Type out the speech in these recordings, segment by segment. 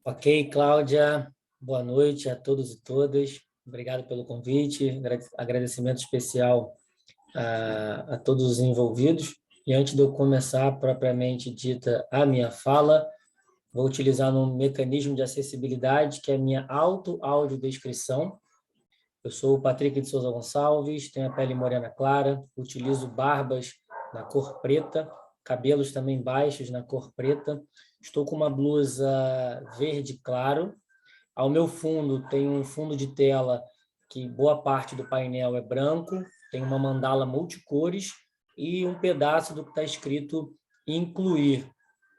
Ok, Cláudia, boa noite a todos e todas. Obrigado pelo convite, agradecimento especial a todos os envolvidos. E antes de eu começar propriamente dita a minha fala, vou utilizar um mecanismo de acessibilidade, que é a minha audiodescrição. Eu sou o Patrick de Souza Gonçalves, tenho a pele morena clara, utilizo barbas na cor preta, cabelos também baixos na cor preta. Estou com uma blusa verde claro. Ao meu fundo tem um fundo de tela que boa parte do painel é branco, tem uma mandala multicores e um pedaço do que está escrito incluir.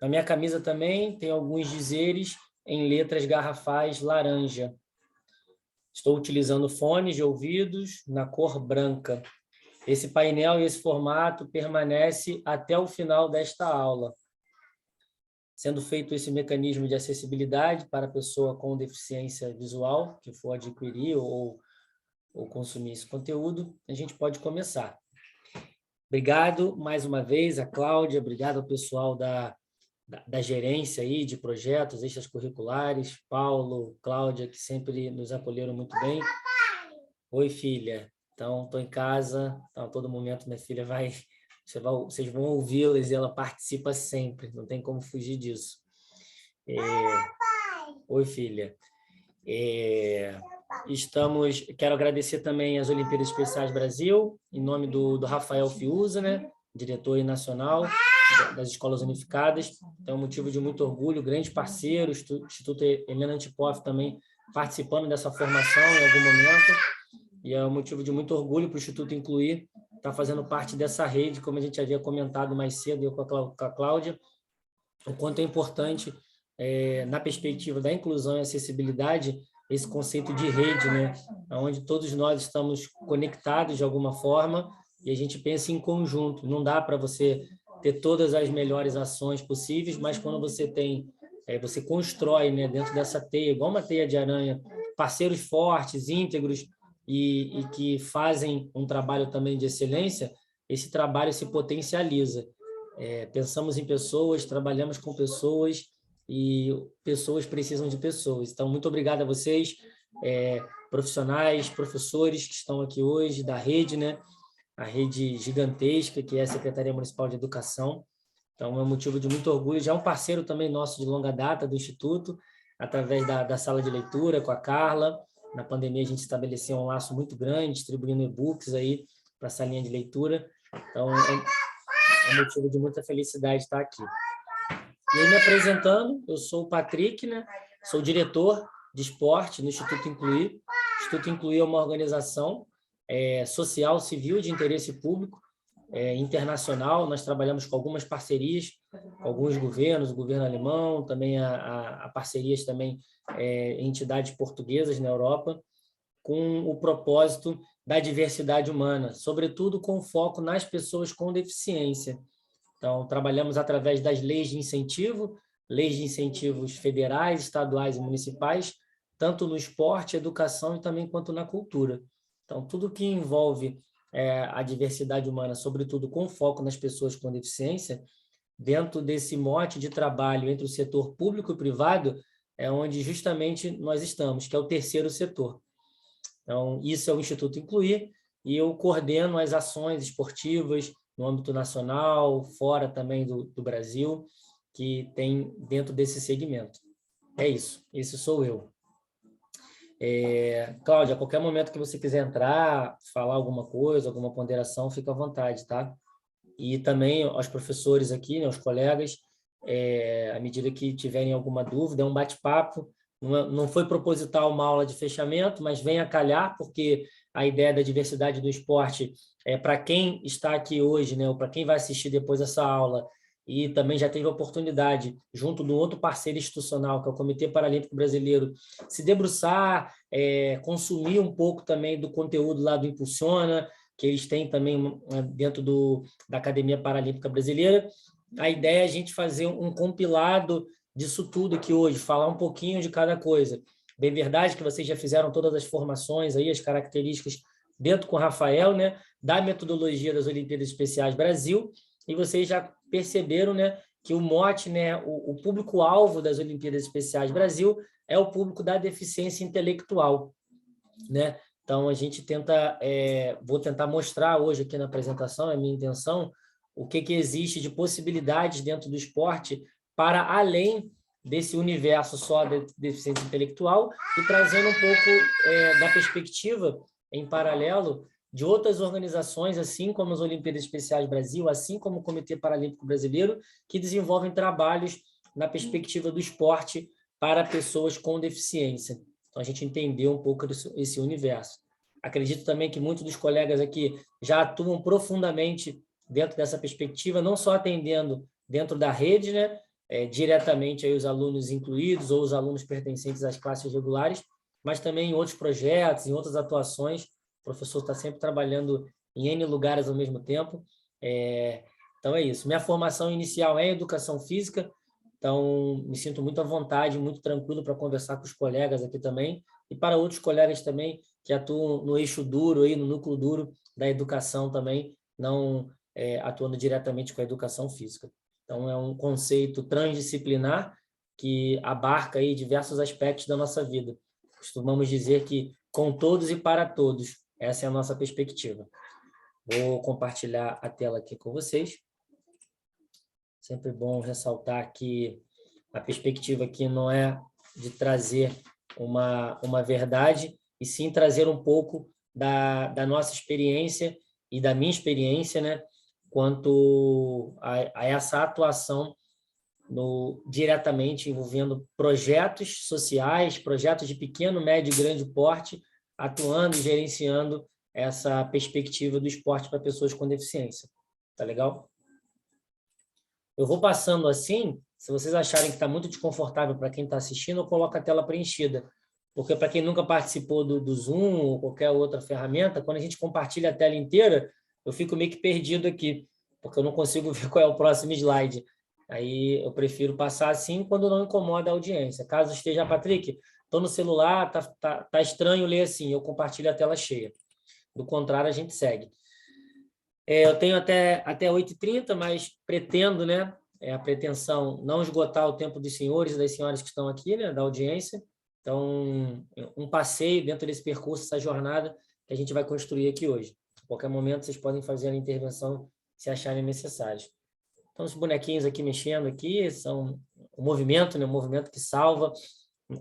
Na minha camisa também tem alguns dizeres em letras garrafais laranja. Estou utilizando fones de ouvidos na cor branca. Esse painel e esse formato permanece até o final desta aula, sendo feito esse mecanismo de acessibilidade para a pessoa com deficiência visual que for adquirir ou consumir esse conteúdo. A gente pode começar. Obrigado mais uma vez a Cláudia, obrigado ao pessoal da gerência aí de projetos extracurriculares, Paulo, Cláudia, que sempre nos acolheram muito bem. Oi, filha. Então, estou em casa. Então, a todo momento, minha filha vocês vão ouvi-las e ela participa sempre. Não tem como fugir disso. Oi, filha. Quero agradecer também às Olimpíadas Especiais Brasil, em nome do Rafael Fiuza, né? Diretor nacional das Escolas Unificadas. Então, é um motivo de muito orgulho, grande parceiro, o Instituto Helena Antipoff também participando dessa formação em algum momento. E é um motivo de muito orgulho para o Instituto Incluir estar fazendo parte dessa rede, como a gente havia comentado mais cedo eu com a Cláudia, o quanto é importante, na perspectiva da inclusão e acessibilidade, esse conceito de rede, né? Onde todos nós estamos conectados de alguma forma e a gente pensa em conjunto. Não dá para você ter todas as melhores ações possíveis, mas quando você constrói, né, dentro dessa teia, igual uma teia de aranha, parceiros fortes, íntegros, e que fazem um trabalho também de excelência, esse trabalho se potencializa. Pensamos em pessoas, trabalhamos com pessoas e pessoas precisam de pessoas. Então, muito obrigado a vocês, profissionais, professores que estão aqui hoje, da rede, né? A rede gigantesca que é a Secretaria Municipal de Educação. Então, é um motivo de muito orgulho. Já é um parceiro também nosso de longa data do Instituto, através da sala de leitura com a Carla. Na pandemia, a gente estabeleceu um laço muito grande, distribuindo e-books aí para essa linha de leitura. Então, é um motivo de muita felicidade estar aqui. E aí, me apresentando, eu sou o Patrick, né? Sou diretor de esporte no Instituto Incluir. O Instituto Incluir é uma organização social, civil, de interesse público, internacional. Nós trabalhamos com algumas parcerias, com alguns governos, o governo alemão, também a parcerias também entidades portuguesas na Europa, com o propósito da diversidade humana, sobretudo com foco nas pessoas com deficiência. Então, trabalhamos através das leis de incentivos federais, estaduais e municipais, tanto no esporte, educação e também quanto na cultura. Então, tudo que envolve a diversidade humana, sobretudo com foco nas pessoas com deficiência, dentro desse mote de trabalho entre o setor público e privado, é onde justamente nós estamos, que é o terceiro setor. Então, isso é o Instituto Incluir, e eu coordeno as ações esportivas no âmbito nacional, fora também do Brasil, que tem dentro desse segmento. É isso, esse sou eu. Cláudia, a qualquer momento que você quiser entrar, falar alguma coisa, alguma ponderação, fica à vontade, tá? E também aos professores aqui, né, aos colegas, à medida que tiverem alguma dúvida, é um bate-papo. Não foi proposital uma aula de fechamento, mas vem a calhar, porque a ideia da diversidade do esporte é para quem está aqui hoje, né, ou para quem vai assistir depois essa aula, e também já teve a oportunidade, junto do outro parceiro institucional, que é o Comitê Paralímpico Brasileiro, se debruçar, consumir um pouco também do conteúdo lá do Impulsiona, que eles têm também dentro da Academia Paralímpica Brasileira. A ideia é a gente fazer um compilado disso tudo aqui hoje, falar um pouquinho de cada coisa. Bem verdade que vocês já fizeram todas as formações aí, as características dentro com o Rafael, né, da metodologia das Olimpíadas Especiais Brasil, e vocês já perceberam, né, que o mote, né, o público-alvo das Olimpíadas Especiais Brasil é o público da deficiência intelectual, né? Então, a gente tenta, vou tentar mostrar hoje aqui na apresentação, é a minha intenção, o que existe de possibilidades dentro do esporte para além desse universo só da deficiência intelectual e trazendo um pouco da perspectiva, em paralelo, de outras organizações, assim como as Olimpíadas Especiais Brasil, assim como o Comitê Paralímpico Brasileiro, que desenvolvem trabalhos na perspectiva do esporte para pessoas com deficiência. Então, a gente entendeu um pouco esse universo. Acredito também que muitos dos colegas aqui já atuam profundamente dentro dessa perspectiva, não só atendendo dentro da rede, né, diretamente aí os alunos incluídos ou os alunos pertencentes às classes regulares, mas também em outros projetos, em outras atuações. O professor está sempre trabalhando em N lugares ao mesmo tempo. Então, é isso. Minha formação inicial é em educação física, então me sinto muito à vontade, muito tranquilo para conversar com os colegas aqui também, e para outros colegas também que atuam no eixo duro, aí, no núcleo duro da educação também, não atuando diretamente com a educação física. Então, é um conceito transdisciplinar que abarca aí diversos aspectos da nossa vida. Costumamos dizer que com todos e para todos, essa é a nossa perspectiva. Vou compartilhar a tela aqui com vocês. Sempre bom ressaltar que a perspectiva aqui não é de trazer uma verdade, e sim trazer um pouco da nossa experiência e da minha experiência, né, quanto a essa atuação diretamente envolvendo projetos sociais, projetos de pequeno, médio e grande porte, atuando e gerenciando essa perspectiva do esporte para pessoas com deficiência. Tá legal? Eu vou passando assim, se vocês acharem que está muito desconfortável para quem está assistindo, eu coloco a tela preenchida. Porque para quem nunca participou do Zoom ou qualquer outra ferramenta, quando a gente compartilha a tela inteira, eu fico meio que perdido aqui, porque eu não consigo ver qual é o próximo slide. Aí eu prefiro passar assim quando não incomoda a audiência. Caso esteja, Patrick, estou no celular, tá estranho ler assim, eu compartilho a tela cheia. Do contrário, a gente segue. Eu tenho até 8h30, mas pretendo, né, a pretensão não esgotar o tempo dos senhores e das senhoras que estão aqui, né, da audiência. Então, um passeio dentro desse percurso, essa jornada que a gente vai construir aqui hoje. A qualquer momento, vocês podem fazer a intervenção se acharem necessários. Então, os bonequinhos aqui mexendo aqui são o movimento, né, o movimento que salva.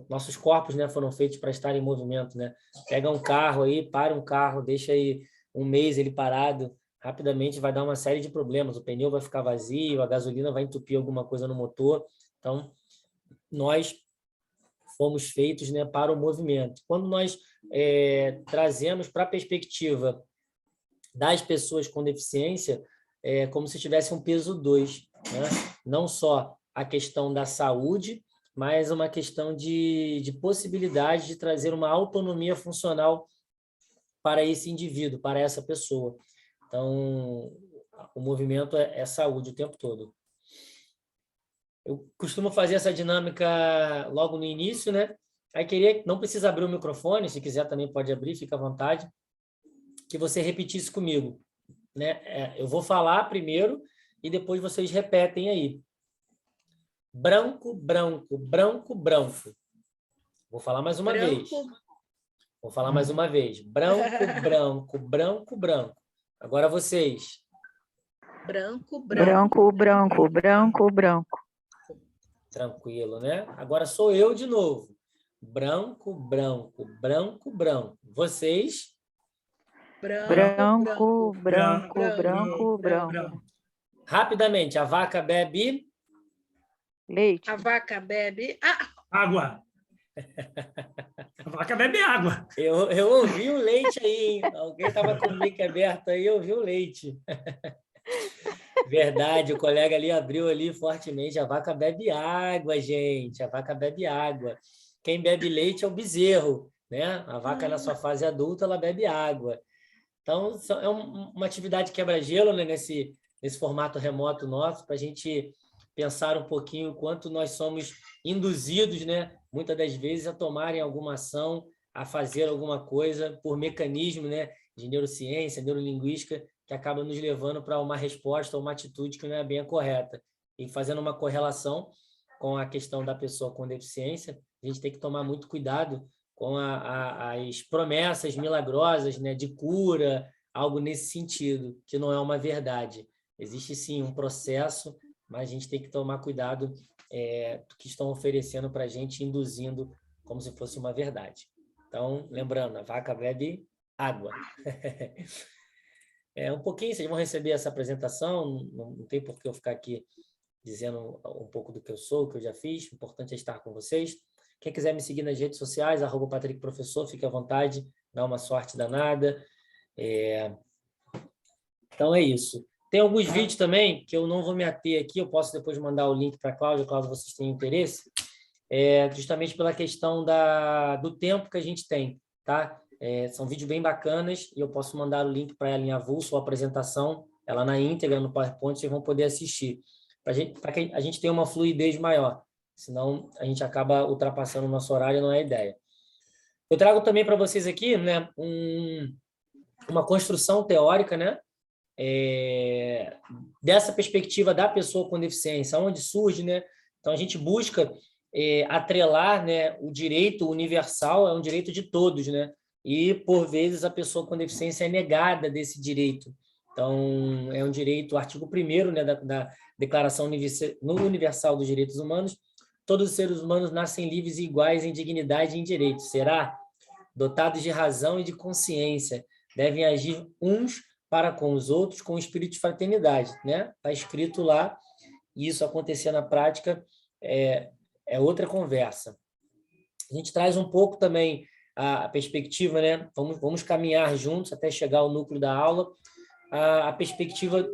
Nossos corpos, né, foram feitos para estar em movimento, né? Pega um carro aí, para um carro, deixa aí um mês ele parado, rapidamente vai dar uma série de problemas. O pneu vai ficar vazio, a gasolina vai entupir alguma coisa no motor. Então, nós fomos feitos, né, para o movimento. Quando nós trazemos para a perspectiva das pessoas com deficiência, é como se tivesse um peso 2, né? Não só a questão da saúde, mas uma questão de possibilidade de trazer uma autonomia funcional para esse indivíduo, para essa pessoa. Então, o movimento é saúde o tempo todo. Eu costumo fazer essa dinâmica logo no início, né? Aí não precisa abrir o microfone, se quiser também pode abrir, fica à vontade, que você repetisse comigo, né? Eu vou falar primeiro e depois vocês repetem aí. Branco, branco, branco, branco. Vou falar mais uma vez. Vou falar mais uma vez. Branco, branco, branco, branco. Agora vocês. Branco, branco, branco, branco, branco. Tranquilo, né? Agora sou eu de novo. Branco, branco, branco, branco. Vocês? Branco, branco, branco, branco. Rapidamente, a vaca bebe... Leite. A vaca bebe... Água. A vaca bebe água. Eu ouvi o leite aí, hein? Alguém estava com o mic aberto aí, eu ouvi o leite. Verdade, o colega ali abriu ali fortemente. A vaca bebe água, gente. A vaca bebe água. Quem bebe leite é o bezerro, né? A vaca, na sua fase adulta, ela bebe água. Então, é uma atividade quebra-gelo, né? Nesse formato remoto nosso, para a gente pensar um pouquinho o quanto nós somos induzidos, né? Muitas das vezes, a tomarem alguma ação, a fazer alguma coisa por mecanismo, né? De neurociência, neurolinguística, que acaba nos levando para uma resposta ou uma atitude que não é bem a correta. E fazendo uma correlação com a questão da pessoa com deficiência, a gente tem que tomar muito cuidado com as promessas milagrosas, né, de cura, algo nesse sentido, que não é uma verdade. Existe, sim, um processo, mas a gente tem que tomar cuidado do que estão oferecendo para a gente, induzindo como se fosse uma verdade. Então, lembrando, a vaca bebe água. Um pouquinho, vocês vão receber essa apresentação, não tem por que eu ficar aqui dizendo um pouco do que eu sou, o que eu já fiz, o importante é estar com vocês. Quem quiser me seguir nas redes sociais, @PatrickProfessor, fique à vontade, dá uma sorte danada. Então é isso. Tem alguns vídeos também que eu não vou me ater aqui, eu posso depois mandar o link para a Cláudia, caso vocês tenham interesse, justamente pela questão do tempo que a gente tem, tá? São vídeos bem bacanas e eu posso mandar o link para ela em avulso, a apresentação, ela na íntegra, no PowerPoint, vocês vão poder assistir, para que a gente tenha uma fluidez maior, senão a gente acaba ultrapassando o nosso horário, não é a ideia. Eu trago também para vocês aqui, né, uma construção teórica, né, dessa perspectiva da pessoa com deficiência, onde surge, né? Então a gente busca atrelar, né, o direito universal, é um direito de todos, né? E por vezes a pessoa com deficiência é negada desse direito. Então é um direito, o artigo 1º, né, da Declaração Universal dos Direitos Humanos: todos os seres humanos nascem livres e iguais em dignidade e em direitos. Será dotados de razão e de consciência, devem agir uns para com os outros com o espírito de fraternidade, né? Está escrito lá, e isso acontecer na prática é outra conversa. A gente traz um pouco também a perspectiva, né? Vamos caminhar juntos até chegar ao núcleo da aula, a perspectiva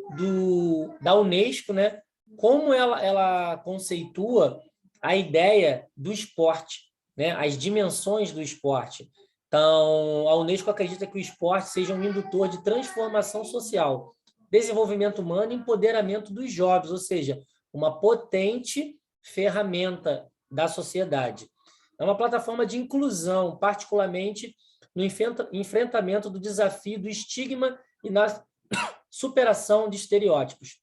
da Unesco, né? Como ela conceitua a ideia do esporte, né? As dimensões do esporte. Então, a Unesco acredita que o esporte seja um indutor de transformação social, desenvolvimento humano e empoderamento dos jovens, ou seja, uma potente ferramenta da sociedade. É uma plataforma de inclusão, particularmente no enfrentamento do desafio do estigma e na superação de estereótipos.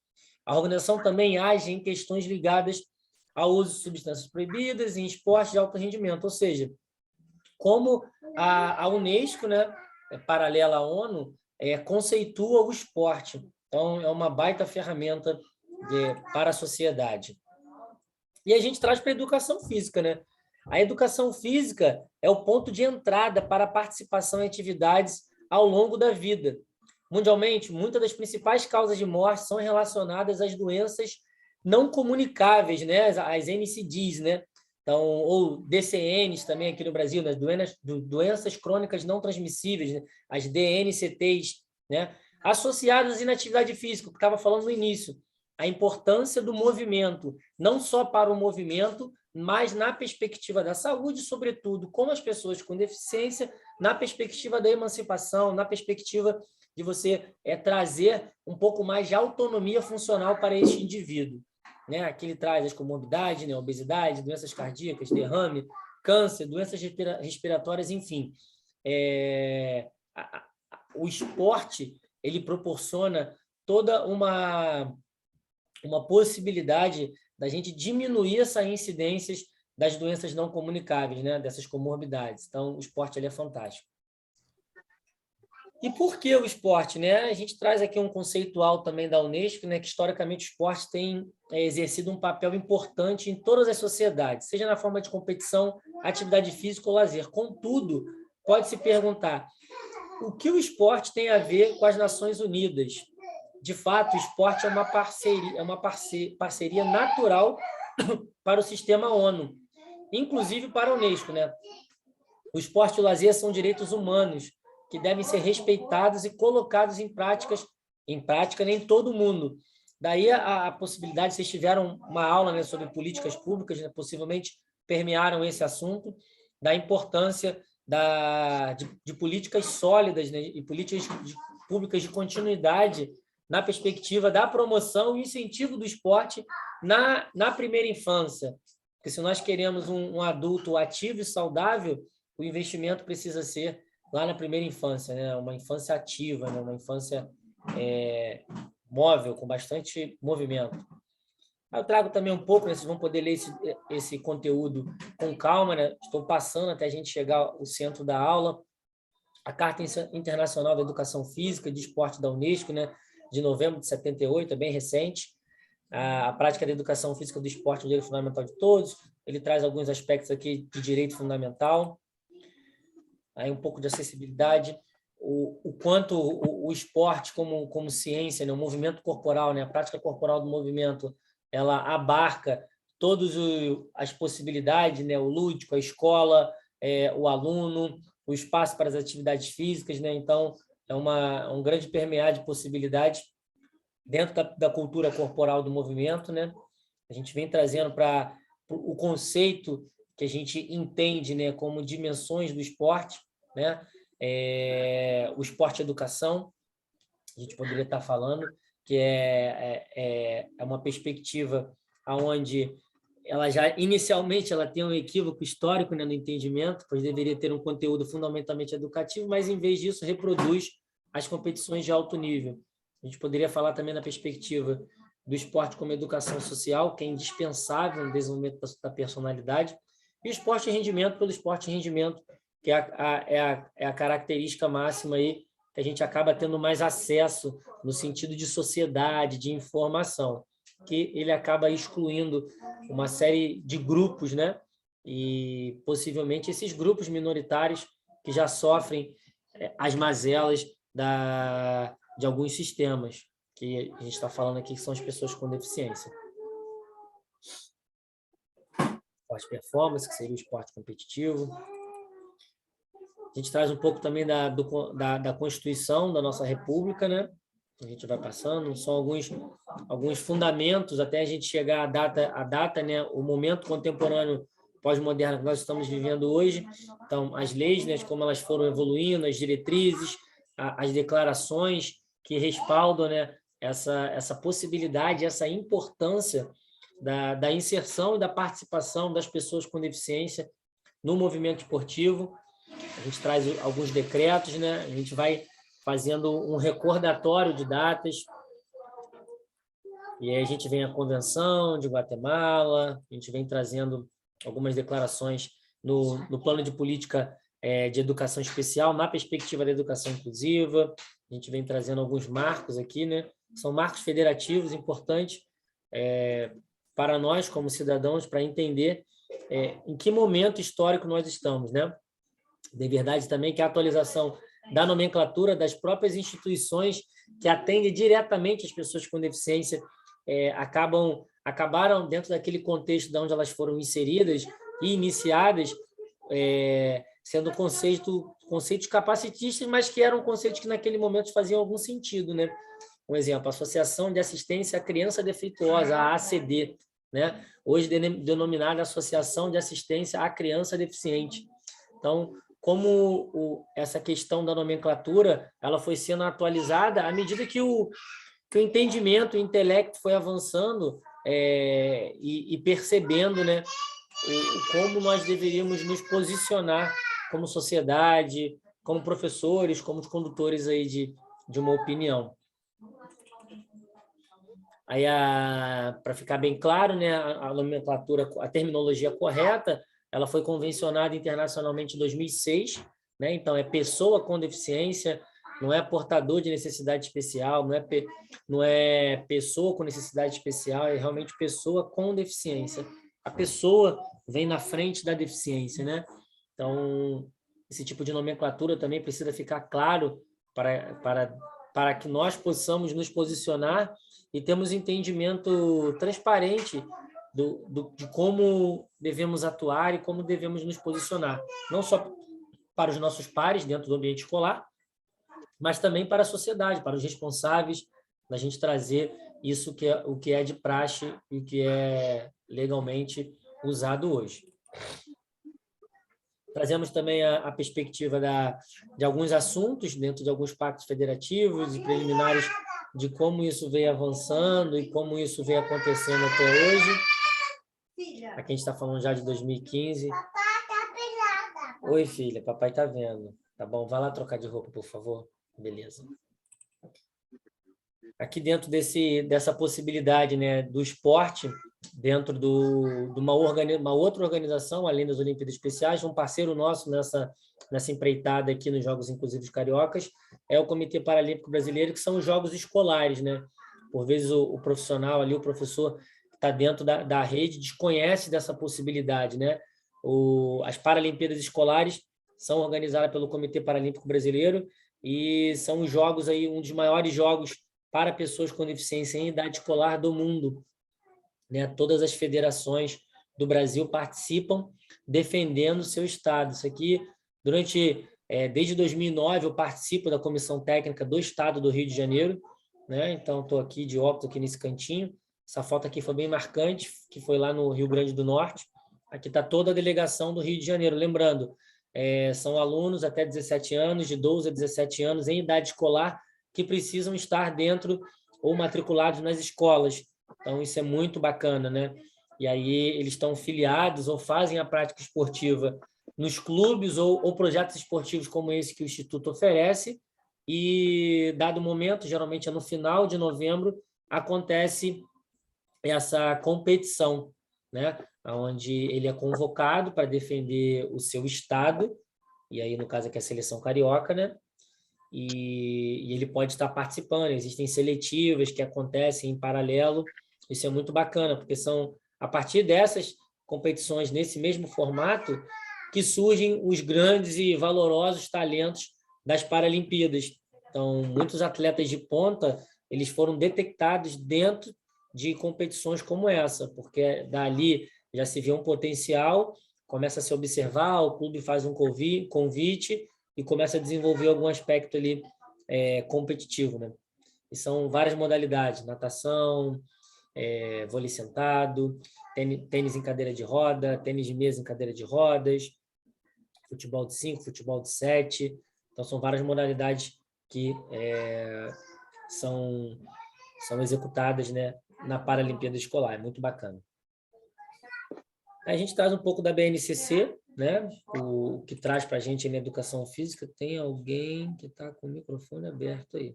A organização também age em questões ligadas ao uso de substâncias proibidas em esportes de alto rendimento, ou seja, como a Unesco, né, paralela à ONU, conceitua o esporte. Então, é uma baita ferramenta para a sociedade. E a gente traz para a educação física, né? A educação física é o ponto de entrada para a participação em atividades ao longo da vida. Mundialmente, muitas das principais causas de morte são relacionadas às doenças não comunicáveis, né? As NCDs, né? Então, ou DCNs também aqui no Brasil, né? Doenças crônicas não transmissíveis, né? As DNCTs, né? Associadas à inatividade física, que eu estava falando no início, a importância do movimento, não só para o movimento, mas na perspectiva da saúde, sobretudo com as pessoas com deficiência, na perspectiva da emancipação, na perspectiva de você trazer um pouco mais de autonomia funcional para este indivíduo, né? Aqui ele traz as comorbidades, né? Obesidade, doenças cardíacas, derrame, câncer, doenças respiratórias, enfim. O esporte, ele proporciona toda uma possibilidade da gente diminuir essas incidências das doenças não comunicáveis, né? Dessas comorbidades. Então, o esporte ele é fantástico. E por que o esporte, né? A gente traz aqui um conceitual também da Unesco, né? Que historicamente o esporte tem exercido um papel importante em todas as sociedades, seja na forma de competição, atividade física ou lazer. Contudo, pode-se perguntar, o que o esporte tem a ver com as Nações Unidas? De fato, o esporte é uma parceria natural para o sistema ONU, inclusive para a Unesco, né? O esporte e o lazer são direitos humanos que devem ser respeitados e colocados em prática em todo o mundo. Daí a possibilidade, vocês tiveram uma aula, né, sobre políticas públicas, né, possivelmente permearam esse assunto, da importância de políticas sólidas, né, e políticas públicas de continuidade na perspectiva da promoção e incentivo do esporte na primeira infância. Porque se nós queremos um adulto ativo e saudável, o investimento precisa ser lá na primeira infância, né? Uma infância ativa, né? Uma infância móvel, com bastante movimento. Eu trago também um pouco, né, vocês vão poder ler esse conteúdo com calma, né? Estou passando até a gente chegar ao centro da aula. A Carta Internacional da Educação Física e de Esporte da Unesco, né, de novembro de 78, é bem recente. A prática da educação física e do esporte é um direito fundamental de todos. Ele traz alguns aspectos aqui de direito fundamental. Aí um pouco de acessibilidade. O quanto o esporte como ciência, né, o movimento corporal, né, a prática corporal do movimento, ela abarca todas as possibilidades, né, o lúdico, a escola, o aluno, o espaço para as atividades físicas, né? Então, é um grande permear de possibilidades dentro da cultura corporal do movimento, né? A gente vem trazendo para o conceito que a gente entende, né, como dimensões do esporte, né? O esporte educação, a gente poderia estar falando, que é uma perspectiva onde ela já, inicialmente, ela tem um equívoco histórico, né, no entendimento, pois deveria ter um conteúdo fundamentalmente educativo, mas, em vez disso, reproduz as competições de alto nível. A gente poderia falar também na perspectiva do esporte como educação social, que é indispensável no desenvolvimento da personalidade, e o esporte de rendimento pelo esporte de rendimento, que é a característica máxima aí, que a gente acaba tendo mais acesso no sentido de sociedade, de informação, que ele acaba excluindo uma série de grupos, né? E possivelmente esses grupos minoritários que já sofrem as mazelas de alguns sistemas, que a gente está falando aqui, que são as pessoas com deficiência. Esporte performance, que seria o esporte competitivo. A gente traz um pouco também da Constituição da nossa República, né? A gente vai passando, são alguns fundamentos até a gente chegar à data, né? O momento contemporâneo pós-moderno que nós estamos vivendo hoje. Então, as leis, né? Como elas foram evoluindo, as diretrizes, as declarações que respaldam, né? Essa possibilidade, essa importância da inserção e da participação das pessoas com deficiência no movimento esportivo. A gente traz alguns decretos, né? A gente vai fazendo um recordatório de datas. E aí a gente vem a Convenção de Guatemala, a gente vem trazendo algumas declarações no plano de política de educação especial, na perspectiva da educação inclusiva. A gente vem trazendo alguns marcos aqui, né? São marcos federativos importantes para nós, como cidadãos, para entender em que momento histórico nós estamos, né? De verdade também que a atualização da nomenclatura das próprias instituições que atendem diretamente as pessoas com deficiência acabaram dentro daquele contexto de onde elas foram inseridas e iniciadas, sendo conceitos capacitistas, mas que eram conceitos que naquele momento faziam algum sentido, né? Um exemplo, a Associação de Assistência à Criança Defeituosa, a ACD, né? Hoje denominada Associação de Assistência à Criança Deficiente. Então, como essa questão da nomenclatura ela foi sendo atualizada à medida que o entendimento, o intelecto foi avançando e percebendo, né, como nós deveríamos nos posicionar como sociedade, como professores, como condutores aí de uma opinião. Aí, para ficar bem claro, né, a nomenclatura, a terminologia correta, ela foi convencionada internacionalmente em 2006, né? Então, é pessoa com deficiência, não é portador de necessidade especial, não é pessoa com necessidade especial, é realmente pessoa com deficiência. A pessoa vem na frente da deficiência, né? Então, esse tipo de nomenclatura também precisa ficar claro para que nós possamos nos posicionar e termos entendimento transparente de como devemos atuar e como devemos nos posicionar, não só para os nossos pares dentro do ambiente escolar, mas também para a sociedade, para os responsáveis, da gente trazer isso o que é de praxe e que é legalmente usado hoje. Trazemos também a perspectiva de alguns assuntos dentro de alguns pactos federativos e preliminares de como isso veio avançando e como isso veio acontecendo até hoje. Aqui a gente está falando já de 2015. Papai tá pelada. Oi, filha, papai tá vendo. Tá bom, vai lá trocar de roupa, por favor. Beleza. aqui dentro dessa possibilidade, né, do esporte, dentro de uma outra organização, além das Olimpíadas Especiais, um parceiro nosso nessa empreitada aqui nos Jogos Inclusivos Cariocas, é o Comitê Paralímpico Brasileiro, que são os jogos escolares, né? Por vezes o profissional ali, o professor que está dentro da rede, desconhece dessa possibilidade, né? As Paralimpíadas Escolares são organizadas pelo Comitê Paralímpico Brasileiro e são os jogos aí, um dos maiores jogos para pessoas com deficiência em idade escolar do mundo, né? Todas as federações do Brasil participam defendendo o seu estado. Isso aqui, desde 2009, eu participo da comissão técnica do estado do Rio de Janeiro, né? Então, estou aqui de óculos, aqui nesse cantinho. Essa foto aqui foi bem marcante, que foi lá no Rio Grande do Norte. Aqui está toda a delegação do Rio de Janeiro. Lembrando, são alunos até 17 anos, de 12 a 17 anos, em idade escolar, que precisam estar dentro ou matriculados nas escolas. Então, isso é muito bacana, né? E aí eles estão filiados ou fazem a prática esportiva nos clubes ou projetos esportivos como esse que o Instituto oferece, e, dado o momento, geralmente é no final de novembro, acontece essa competição, né? Onde ele é convocado para defender o seu estado, e aí, no caso aqui, a seleção carioca, né? E ele pode estar participando. Existem seletivas que acontecem em paralelo. Isso é muito bacana, porque são a partir dessas competições, nesse mesmo formato, que surgem os grandes e valorosos talentos das Paralimpíadas. Então, muitos atletas de ponta, eles foram detectados dentro de competições como essa, porque dali já se vê um potencial, começa a se observar, o clube faz um convite e começa a desenvolver algum aspecto ali competitivo, né? E são várias modalidades: natação, vôlei sentado, tênis em cadeira de roda, tênis de mesa em cadeira de rodas, futebol de 5, futebol de 7. Então, são várias modalidades que são executadas, né, na Paralimpíada Escolar. É muito bacana. A gente traz um pouco da BNCC, né? O que traz para a gente na educação física. Tem alguém que está com o microfone aberto aí.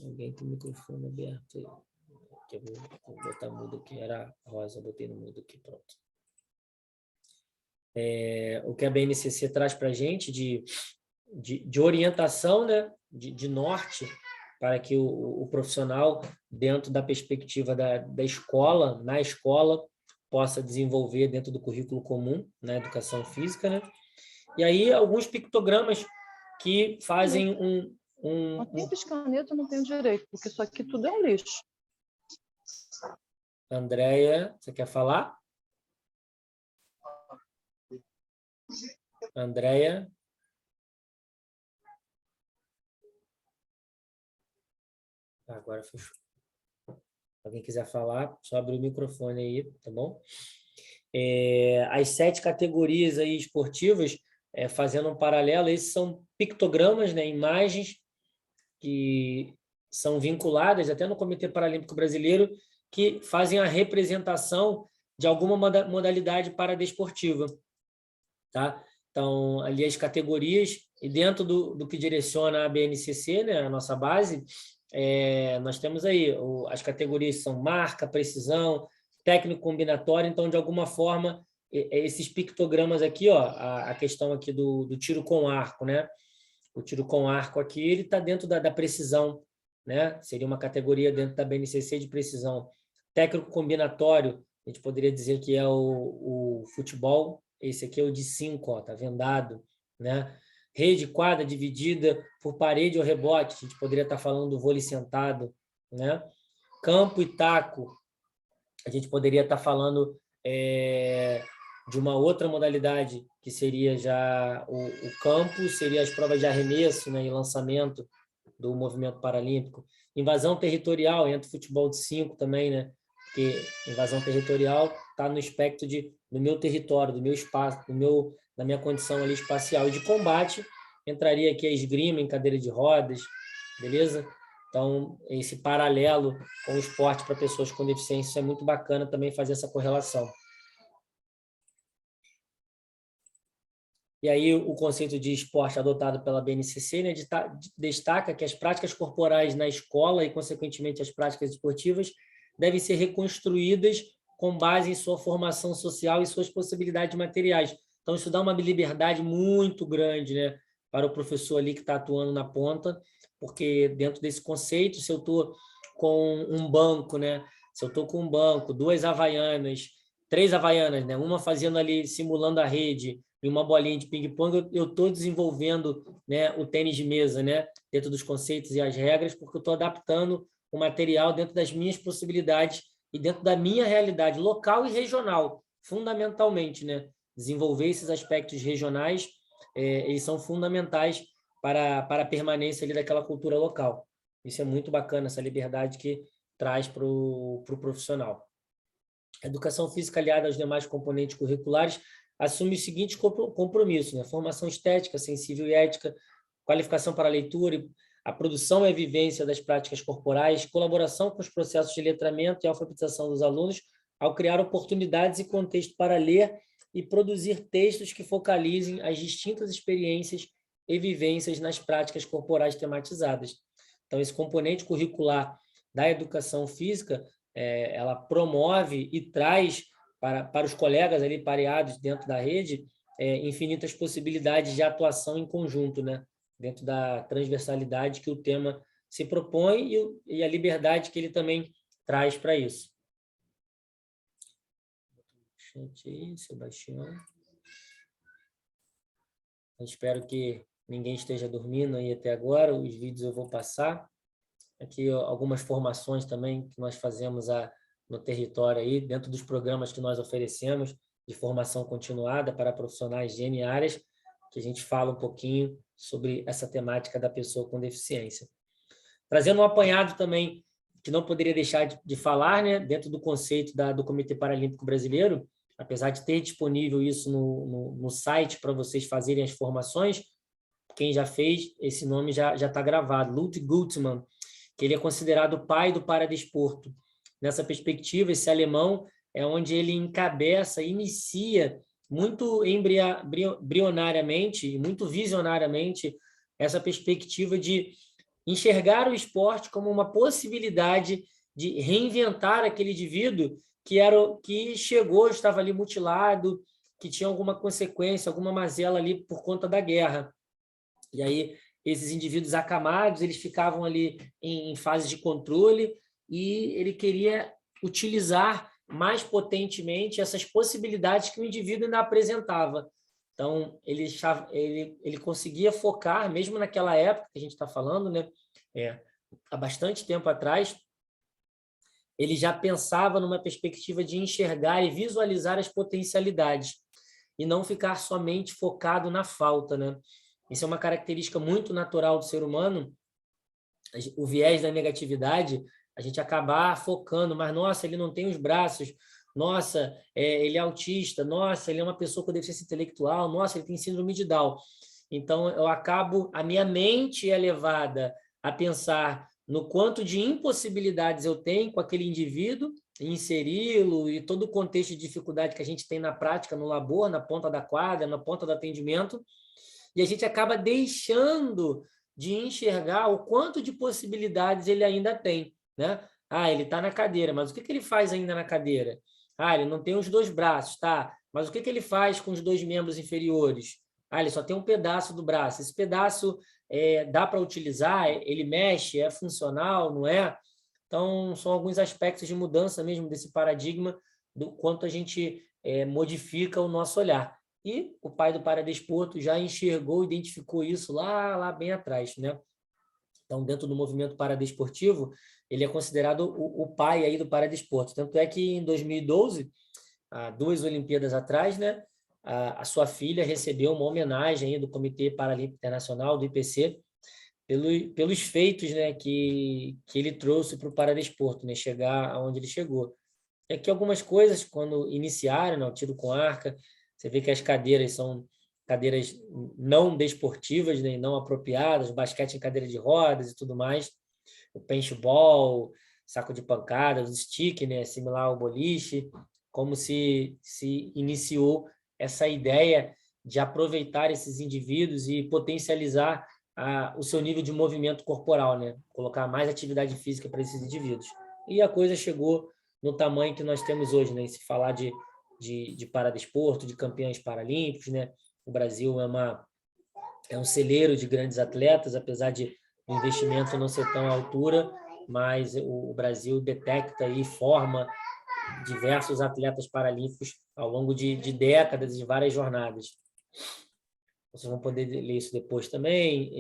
Alguém com o microfone aberto aí. Eu vou botar mudo aqui. Era rosa, botei no mudo aqui, pronto. O que a BNCC traz para a gente de orientação, né? De norte, para que o profissional, dentro da perspectiva da escola, na escola, possa desenvolver dentro do currículo comum, na educação física, né? E aí, alguns pictogramas que fazem Lápis caneta eu não tenho direito, porque isso aqui tudo é um lixo. Andréia, você quer falar? Andréia? Agora fechou. Alguém quiser falar, só abre o microfone aí, tá bom? As 7 categorias aí esportivas, fazendo um paralelo, esses são pictogramas, né, imagens que são vinculadas até no Comitê Paralímpico Brasileiro, que fazem a representação de alguma modalidade paradesportiva, tá? Então, ali as categorias, e dentro do que direciona a BNCC, né, a nossa base, nós temos aí as categorias são marca, precisão, técnico combinatório. Então, de alguma forma, esses pictogramas aqui, ó, a questão aqui do tiro com arco, né? O tiro com arco aqui, ele está dentro da precisão, né? Seria uma categoria dentro da BNCC de precisão. Técnico combinatório, a gente poderia dizer que é o futebol. Esse aqui é o de 5, ó, tá vendado, né? Rede, quadra dividida por parede ou rebote, a gente poderia estar falando do vôlei sentado, né? Campo e taco, a gente poderia estar falando de uma outra modalidade, que seria já o campo, seria as provas de arremesso, né, e lançamento do movimento paralímpico. Invasão territorial, entra o futebol de 5 também, né? Porque invasão territorial está no espectro do meu território, do meu espaço, da minha condição ali espacial. E de combate, entraria aqui a esgrima em cadeira de rodas, beleza? Então, esse paralelo com o esporte para pessoas com deficiência é muito bacana também fazer essa correlação. E aí o conceito de esporte adotado pela BNCC, né, destaca que as práticas corporais na escola e, consequentemente, as práticas esportivas devem ser reconstruídas com base em sua formação social e suas possibilidades materiais. Então, isso dá uma liberdade muito grande, né, para o professor ali que está atuando na ponta, porque dentro desse conceito, se eu estou com um banco, né, se eu estou com um banco, 2 havaianas, 3 havaianas, né, uma fazendo ali, simulando a rede, e uma bolinha de ping-pong, eu estou desenvolvendo, né, o tênis de mesa, né, dentro dos conceitos e as regras, porque eu estou adaptando o material dentro das minhas possibilidades e dentro da minha realidade local e regional, fundamentalmente, né? Desenvolver esses aspectos regionais, eles são fundamentais para a permanência ali daquela cultura local. Isso é muito bacana, essa liberdade que traz para o profissional. A educação física aliada aos demais componentes curriculares assume os seguintes compromissos, né? Formação estética, sensível e ética, qualificação para a leitura, a produção e a vivência das práticas corporais, colaboração com os processos de letramento e alfabetização dos alunos, ao criar oportunidades e contexto para ler e produzir textos que focalizem as distintas experiências e vivências nas práticas corporais tematizadas. Então, esse componente curricular da educação física, ela promove e traz para os colegas ali pareados dentro da rede infinitas possibilidades de atuação em conjunto, né? Dentro da transversalidade que o tema se propõe e a liberdade que ele também traz para isso. Aí, Sebastião. Eu espero que ninguém esteja dormindo aí até agora. Os vídeos eu vou passar. Aqui algumas formações também que nós fazemos no território aí, dentro dos programas que nós oferecemos de formação continuada para profissionais de N áreas, que a gente fala um pouquinho sobre essa temática da pessoa com deficiência. Trazendo um apanhado também, que não poderia deixar de falar, né, dentro do conceito do Comitê Paralímpico Brasileiro, apesar de ter disponível isso no site para vocês fazerem as formações, quem já fez, esse nome já está gravado, Ludwig Gutmann, que ele é considerado o pai do paradesporto. Nessa perspectiva, esse alemão é onde ele encabeça, inicia muito embrionariamente, muito visionariamente, essa perspectiva de enxergar o esporte como uma possibilidade de reinventar aquele indivíduo que chegou, estava ali mutilado, que tinha alguma consequência, alguma mazela ali por conta da guerra. E aí, esses indivíduos acamados, eles ficavam ali em fase de controle e ele queria utilizar mais potentemente essas possibilidades que o indivíduo ainda apresentava. Então, ele conseguia focar, mesmo naquela época que a gente está falando, né? Há bastante tempo atrás, ele já pensava numa perspectiva de enxergar e visualizar as potencialidades e não ficar somente focado na falta, né? Isso é uma característica muito natural do ser humano, o viés da negatividade, a gente acabar focando, mas, nossa, ele não tem os braços, nossa, ele é autista, nossa, ele é uma pessoa com deficiência intelectual, nossa, ele tem síndrome de Down. Então, a minha mente é levada a pensar no quanto de impossibilidades eu tenho com aquele indivíduo, inseri-lo e todo o contexto de dificuldade que a gente tem na prática, no labor, na ponta da quadra, na ponta do atendimento, e a gente acaba deixando de enxergar o quanto de possibilidades ele ainda tem, né? Ah, ele está na cadeira, mas o que ele faz ainda na cadeira? Ah, ele não tem os 2 braços, tá? Mas o que ele faz com os 2 membros inferiores? Ah, ele só tem um pedaço do braço. Esse pedaço dá para utilizar? Ele mexe? É funcional? Não é? Então, são alguns aspectos de mudança mesmo desse paradigma do quanto a gente modifica o nosso olhar. E o pai do paradesporto já enxergou, identificou isso lá bem atrás, né? Então, dentro do movimento paradesportivo, ele é considerado o pai aí do paradesporto. Tanto é que em 2012, há 2 Olimpíadas atrás, né, a sua filha recebeu uma homenagem aí do Comitê Paralímpico Internacional, do IPC, pelos feitos, né, que ele trouxe para o paradesporto, né, chegar aonde ele chegou. É que algumas coisas, quando iniciaram, né, o tiro com arca, você vê que as cadeiras são cadeiras não desportivas, né, não apropriadas, basquete em cadeira de rodas e tudo mais, o paintball, saco de pancadas, o stick, né, similar ao boliche, como se iniciou essa ideia de aproveitar esses indivíduos e potencializar o seu nível de movimento corporal, né? Colocar mais atividade física para esses indivíduos. E a coisa chegou no tamanho que nós temos hoje, né? E se falar de paradesporto, de campeões paralímpicos, né? O Brasil é um celeiro de grandes atletas, apesar de o investimento não ser tão à altura, mas o Brasil detecta e forma diversos atletas paralímpicos ao longo de décadas e de várias jornadas. Vocês vão poder ler isso depois também,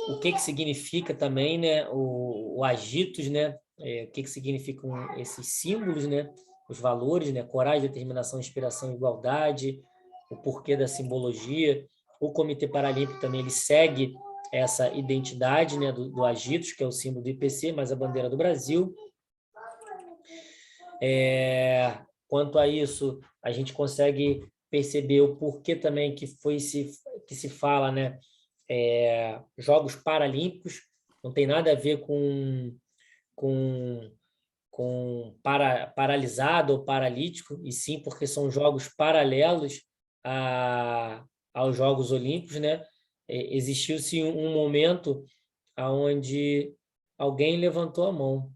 o que significa também, né, o agitos, né, o que significam esses símbolos, né, os valores, né, coragem, determinação, inspiração, igualdade, o porquê da simbologia. O Comitê Paralímpico também ele segue essa identidade, né, do agitos, que é o símbolo do IPC, mais a bandeira do Brasil. Quanto a isso, a gente consegue perceber o porquê também que se fala, né, Jogos Paralímpicos, não tem nada a ver com paralisado ou paralítico, e sim porque são jogos paralelos aos Jogos Olímpicos, né? Existiu-se um momento onde alguém levantou a mão.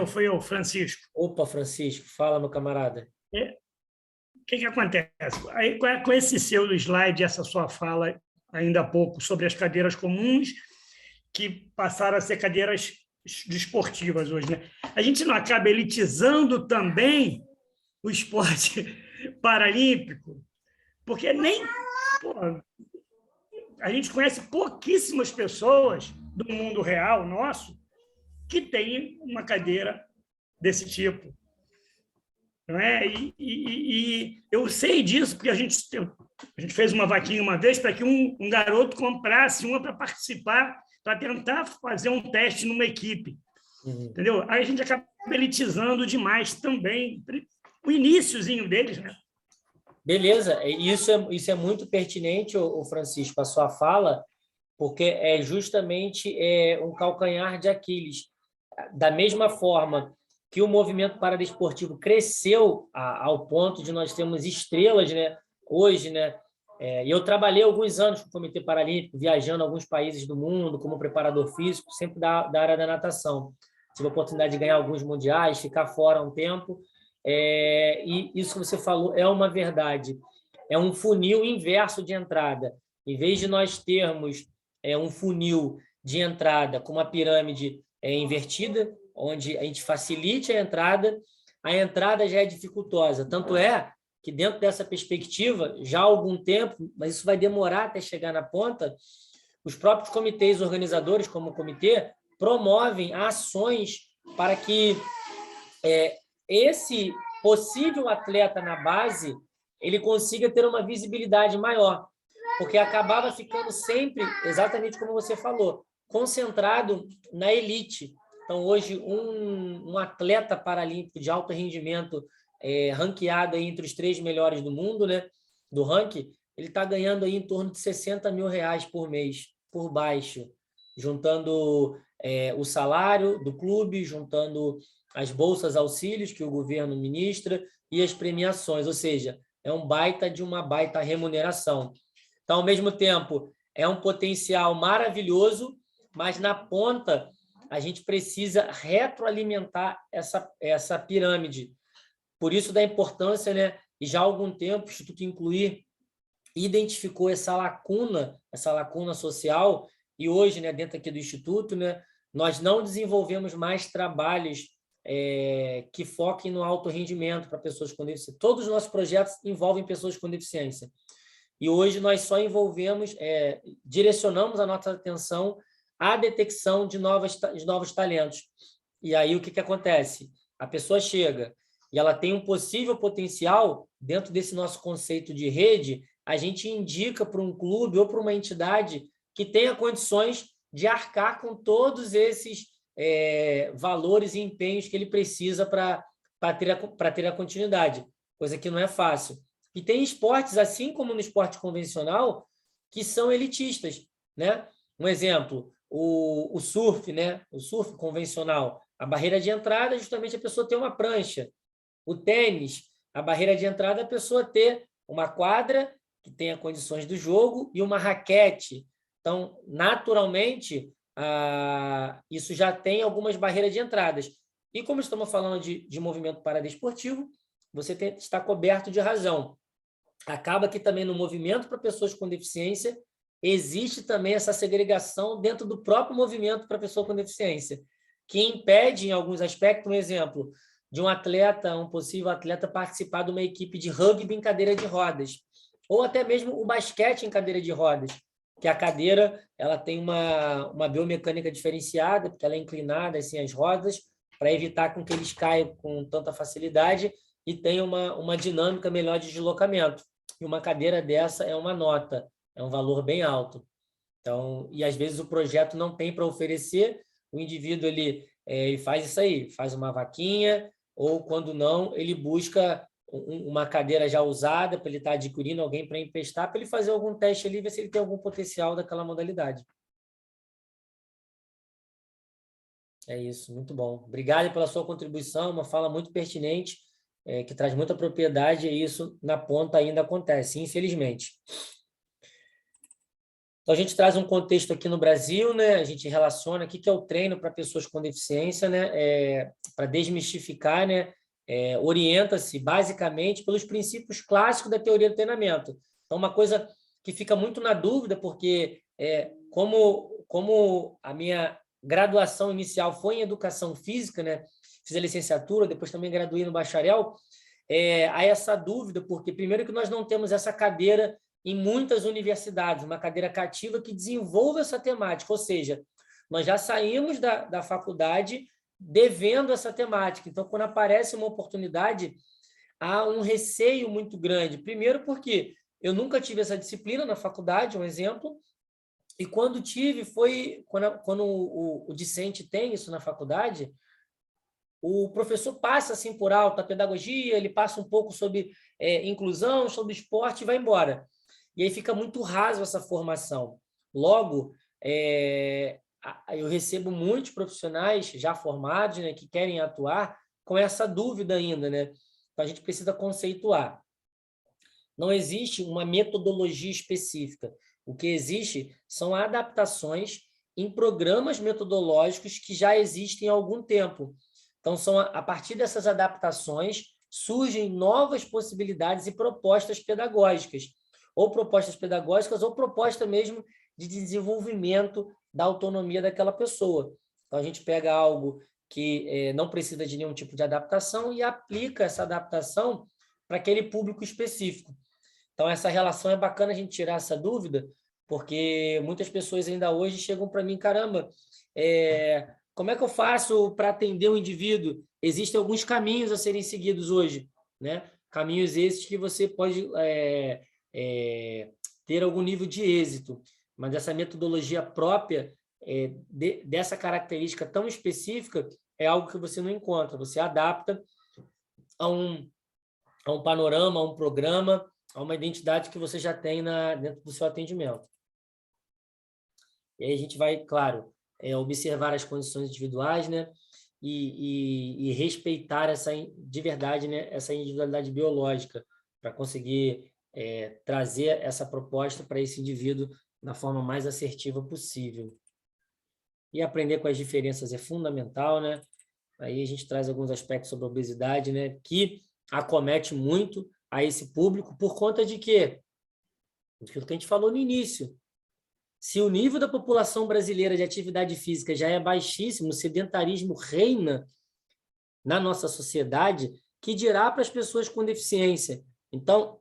Foi eu, Francisco. Opa, Francisco, fala, meu camarada. O que acontece? Aí, com esse seu slide, essa sua fala ainda há pouco sobre as cadeiras comuns, que passaram a ser cadeiras desportivas hoje, né? A gente não acaba elitizando também o esporte paralímpico, porque a gente conhece pouquíssimas pessoas do mundo real nosso que têm uma cadeira desse tipo. Não é? E eu sei disso porque a gente fez uma vaquinha uma vez para que um garoto comprasse uma para participar, para tentar fazer um teste numa equipe. Entendeu? Aí a gente acaba elitizando demais também o iniciozinho deles, né? Beleza, isso é muito pertinente, o Francisco, a sua fala, porque é justamente um calcanhar de Aquiles. Da mesma forma que o movimento paradesportivo cresceu ao ponto de nós termos estrelas, né, hoje, né? E eu trabalhei alguns anos com o Comitê Paralímpico, viajando a alguns países do mundo como preparador físico, sempre da área da natação. Tive a oportunidade de ganhar alguns mundiais, ficar fora um tempo. E isso que você falou é uma verdade. É um funil inverso de entrada. Em vez de nós termos um funil de entrada com uma pirâmide invertida, onde a gente facilite a entrada já é dificultosa. Tanto é que, dentro dessa perspectiva, já há algum tempo, mas isso vai demorar até chegar na ponta, os próprios comitês organizadores, como o comitê, promovem ações para que esse possível atleta na base ele consiga ter uma visibilidade maior, porque acabava ficando sempre, exatamente como você falou, concentrado na elite. Então, hoje, um atleta paralímpico de alto rendimento, ranqueado aí entre os 3 melhores do mundo, né, do ranking, ele está ganhando aí em torno de R$60 mil por mês, por baixo, juntando o salário do clube, juntando as bolsas auxílios que o governo ministra e as premiações, ou seja, é uma baita remuneração. Então, ao mesmo tempo, é um potencial maravilhoso, mas na ponta a gente precisa retroalimentar essa pirâmide. Por isso da importância, né? E já há algum tempo o Instituto Incluir identificou essa lacuna social, e hoje, né, dentro aqui do Instituto, né, nós não desenvolvemos mais trabalhos que foquem no alto rendimento para pessoas com deficiência. Todos os nossos projetos envolvem pessoas com deficiência. E hoje nós só direcionamos a nossa atenção à detecção de novos talentos. E aí o que acontece? A pessoa chega e ela tem um possível potencial, dentro desse nosso conceito de rede, a gente indica para um clube ou para uma entidade que tenha condições de arcar com todos esses valores e empenhos que ele precisa para ter a continuidade, coisa que não é fácil. E tem esportes, assim como no esporte convencional, que são elitistas, né? Um exemplo, o surf, né? O surf convencional, a barreira de entrada é justamente a pessoa ter uma prancha. O tênis, a barreira de entrada é a pessoa ter uma quadra que tenha condições do jogo e uma raquete. Então, naturalmente, isso já tem algumas barreiras de entradas. E como estamos falando de movimento paradesportivo, você está coberto de razão. Acaba que também no movimento para pessoas com deficiência, existe também essa segregação dentro do próprio movimento para pessoa com deficiência, que impede, em alguns aspectos, um exemplo, de um possível atleta participar de uma equipe de rugby em cadeira de rodas, ou até mesmo o basquete em cadeira de rodas, que a cadeira ela tem uma biomecânica diferenciada, porque ela é inclinada assim, as rodas, para evitar com que eles caiam com tanta facilidade e tenha uma dinâmica melhor de deslocamento. E uma cadeira dessa é uma nota, é um valor bem alto. Então, e às vezes o projeto não tem para oferecer, o indivíduo ele faz isso aí, faz uma vaquinha, ou quando não, ele busca uma cadeira já usada, para ele estar adquirindo alguém para emprestar, para ele fazer algum teste ali, ver se ele tem algum potencial daquela modalidade. É isso, muito bom. Obrigado pela sua contribuição, uma fala muito pertinente, que traz muita propriedade, e isso na ponta ainda acontece, infelizmente. Então, a gente traz um contexto aqui no Brasil, né? A gente relaciona o que é o treino para pessoas com deficiência, né? Para desmistificar, né? Orienta-se basicamente pelos princípios clássicos da teoria do treinamento. Então, uma coisa que fica muito na dúvida, porque como a minha graduação inicial foi em educação física, né? Fiz a licenciatura, depois também graduei no bacharel, há essa dúvida, porque primeiro que nós não temos essa cadeira em muitas universidades, uma cadeira cativa que desenvolva essa temática, ou seja, nós já saímos da faculdade devendo essa temática. Então, quando aparece uma oportunidade, há um receio muito grande. Primeiro porque eu nunca tive essa disciplina na faculdade, um exemplo, e quando tive, foi quando o discente tem isso na faculdade, o professor passa assim por alto a pedagogia, ele passa um pouco sobre inclusão, sobre esporte e vai embora. E aí fica muito raso essa formação. Logo, eu recebo muitos profissionais já formados, né, que querem atuar com essa dúvida ainda, né? Então, a gente precisa conceituar. Não existe uma metodologia específica. O que existe são adaptações em programas metodológicos que já existem há algum tempo. Então, a partir dessas adaptações, surgem novas possibilidades e propostas pedagógicas, ou proposta mesmo de desenvolvimento da autonomia daquela pessoa. Então, a gente pega algo que não precisa de nenhum tipo de adaptação e aplica essa adaptação para aquele público específico. Então, essa relação é bacana a gente tirar essa dúvida, porque muitas pessoas ainda hoje chegam para mim, caramba, como é que eu faço para atender um indivíduo? Existem alguns caminhos a serem seguidos hoje, né? Caminhos esses que você pode ter algum nível de êxito, mas essa metodologia própria dessa característica tão específica é algo que você não encontra. Você adapta a um panorama, a um programa, a uma identidade que você já tem dentro do seu atendimento. E aí a gente vai, claro, observar as condições individuais, né? E respeitar de verdade, né? Essa individualidade biológica para conseguir trazer essa proposta para esse indivíduo da forma mais assertiva possível. E aprender com as diferenças é fundamental, né? Aí a gente traz alguns aspectos sobre a obesidade, né? Que acomete muito a esse público por conta de quê? Aquilo que a gente falou no início. Se o nível da população brasileira de atividade física já é baixíssimo, o sedentarismo reina na nossa sociedade, que dirá para as pessoas com deficiência. Então,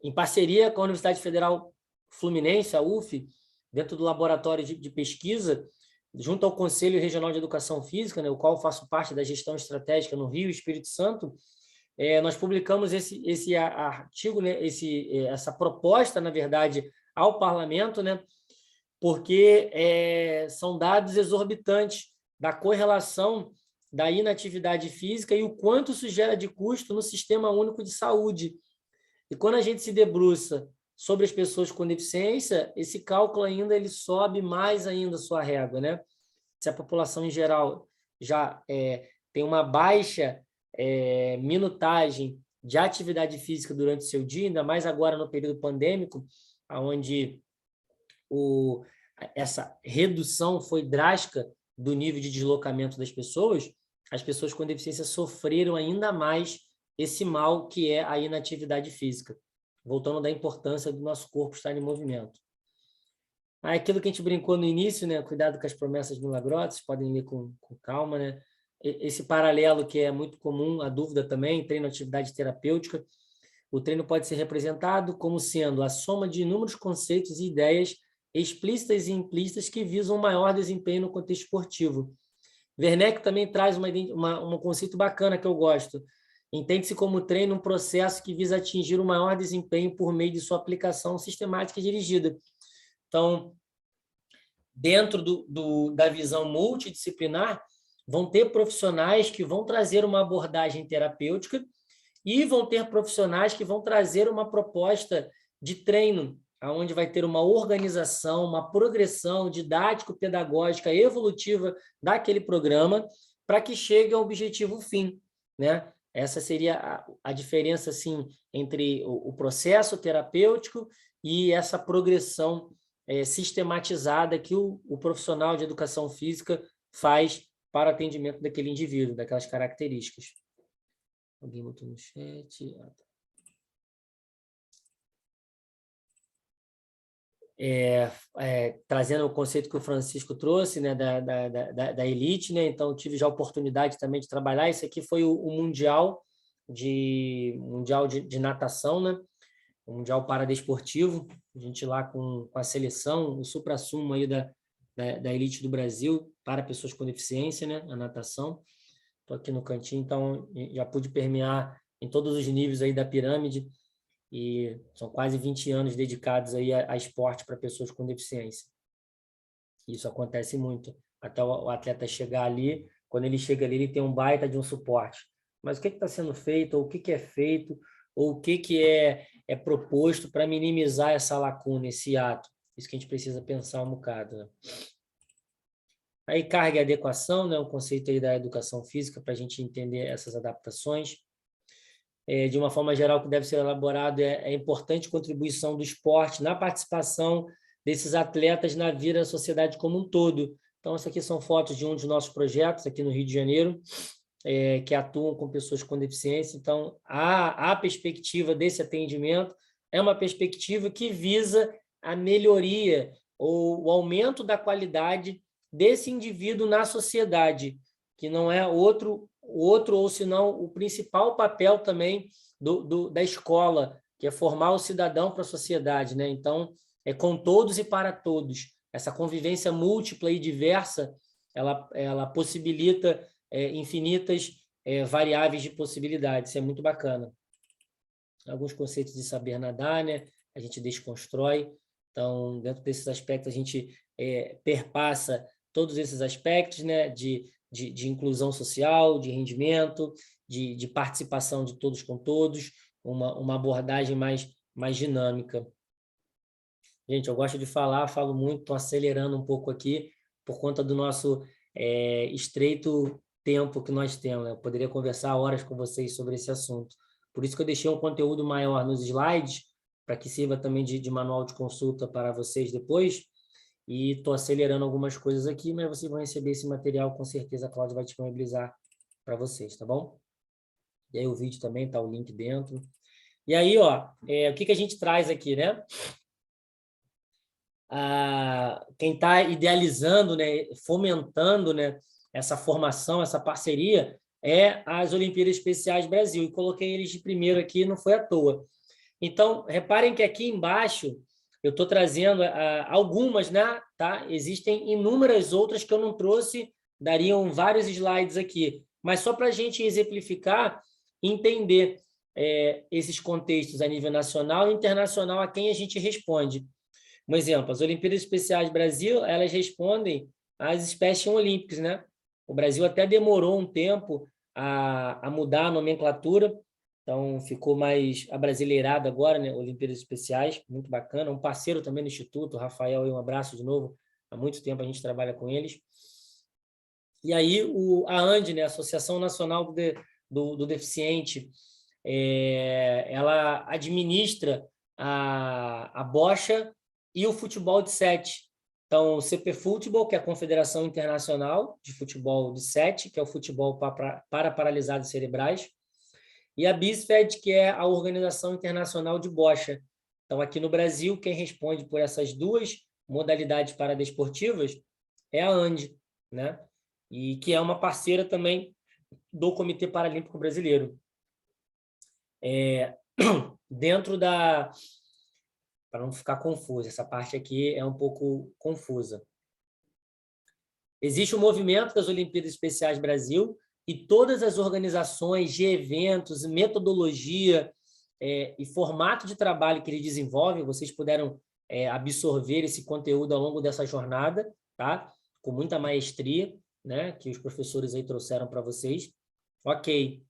em parceria com a Universidade Federal Fluminense, a UF, dentro do laboratório de pesquisa, junto ao Conselho Regional de Educação Física, né, o qual faço parte da gestão estratégica no Rio e Espírito Santo, nós publicamos esse artigo, né, essa proposta, na verdade, ao parlamento, né, porque são dados exorbitantes da correlação da inatividade física e o quanto isso gera de custo no Sistema Único de Saúde. E quando a gente se debruça sobre as pessoas com deficiência, esse cálculo ainda ele sobe mais ainda a sua régua, né? Se a população em geral já tem uma baixa minutagem de atividade física durante o seu dia, ainda mais agora no período pandêmico, onde essa redução foi drástica do nível de deslocamento das pessoas, as pessoas com deficiência sofreram ainda mais esse mal que é a inatividade física, voltando da importância do nosso corpo estar em movimento. Aquilo que a gente brincou no início, né? Cuidado com as promessas milagrosas, podem ler com calma, né? Esse paralelo que é muito comum, a dúvida também, treino-atividade terapêutica. O treino pode ser representado como sendo a soma de inúmeros conceitos e ideias explícitas e implícitas que visam um maior desempenho no contexto esportivo. Werneck também traz um conceito bacana que eu gosto. Entende-se como treino um processo que visa atingir o maior desempenho por meio de sua aplicação sistemática e dirigida. Então, dentro da visão multidisciplinar, vão ter profissionais que vão trazer uma abordagem terapêutica e vão ter profissionais que vão trazer uma proposta de treino, onde vai ter uma organização, uma progressão didático-pedagógica evolutiva daquele programa para que chegue ao objetivo fim, né? Essa seria a diferença assim, entre o processo terapêutico e essa progressão sistematizada que o profissional de educação física faz para atendimento daquele indivíduo, daquelas características. Alguém botou no chat. Trazendo o conceito que o Francisco trouxe, né, da elite, né? Então, tive já a oportunidade também de trabalhar. Isso aqui foi o Mundial de natação, né? O Mundial Paradesportivo. A gente lá com a seleção, o suprassumo aí da elite do Brasil para pessoas com deficiência, né? A natação. Estou aqui no cantinho, então já pude permear em todos os níveis aí da pirâmide, e são quase 20 anos dedicados aí a esporte para pessoas com deficiência. Isso acontece muito. Até o atleta chegar ali, quando ele chega ali, ele tem um baita de um suporte. Mas o que está sendo feito, ou o que é feito, ou o que é proposto para minimizar essa lacuna, esse ato? Isso que a gente precisa pensar um bocado, né? Aí, carga e adequação, né? O conceito aí da educação física, para a gente entender essas adaptações. De uma forma geral, o que deve ser elaborado é a importante contribuição do esporte na participação desses atletas na vida da sociedade como um todo. Então, essas aqui são fotos de um dos nossos projetos aqui no Rio de Janeiro, que atuam com pessoas com deficiência. Então, a perspectiva desse atendimento é uma perspectiva que visa a melhoria ou o aumento da qualidade desse indivíduo na sociedade, que não é outro ou senão o principal papel também da escola, que é formar o cidadão para a sociedade, né? Então, é com todos e para todos. Essa convivência múltipla e diversa, ela possibilita infinitas variáveis de possibilidades. Isso é muito bacana. Alguns conceitos de saber nadar, né? A gente desconstrói. Então, dentro desses aspectos, a gente perpassa todos esses aspectos, né? De inclusão social, de rendimento, de participação de todos com todos, uma abordagem mais dinâmica. Gente, eu gosto de falar, falo muito, estou acelerando um pouco aqui por conta do nosso estreito tempo que nós temos, né? Eu poderia conversar horas com vocês sobre esse assunto. Por isso que eu deixei um conteúdo maior nos slides, para que sirva também de manual de consulta para vocês depois. E estou acelerando algumas coisas aqui, mas vocês vão receber esse material, com certeza a Cláudia vai disponibilizar para vocês, tá bom? E aí o vídeo também está o link dentro. E aí, ó, o que a gente traz aqui, né? Quem está idealizando, né, fomentando, né, essa formação, essa parceria, é as Olimpíadas Especiais Brasil. E coloquei eles de primeiro aqui, não foi à toa. Então, reparem que aqui embaixo eu estou trazendo algumas, né? Tá? Existem inúmeras outras que eu não trouxe, dariam vários slides aqui. Mas só para a gente exemplificar, entender esses contextos a nível nacional e internacional a quem a gente responde. Um exemplo, as Olimpíadas Especiais Brasil, elas respondem às Special Olympics, né? O Brasil até demorou um tempo a mudar a nomenclatura, então ficou mais abrasileirado agora, né? Olimpíadas Especiais, muito bacana. Um parceiro também no Instituto, o Rafael, um abraço de novo. Há muito tempo a gente trabalha com eles. E aí a ANDE, né? Associação Nacional do Deficiente, ela administra a bocha e o futebol de 7. Então, o CP Futebol, que é a Confederação Internacional de Futebol de 7, que é o futebol para paralisados cerebrais, e a BISFED, que é a Organização Internacional de Bocha. Então, aqui no Brasil, quem responde por essas duas modalidades paradesportivas é a ANDE, né? E que é uma parceira também do Comitê Paralímpico Brasileiro. Dentro da... Para não ficar confuso, essa parte aqui é um pouco confusa. Existe o movimento das Olimpíadas Especiais Brasil e todas as organizações de eventos, metodologia e formato de trabalho que eles desenvolvem, vocês puderam absorver esse conteúdo ao longo dessa jornada, tá? Com muita maestria, né? Que os professores aí trouxeram para vocês. Ok.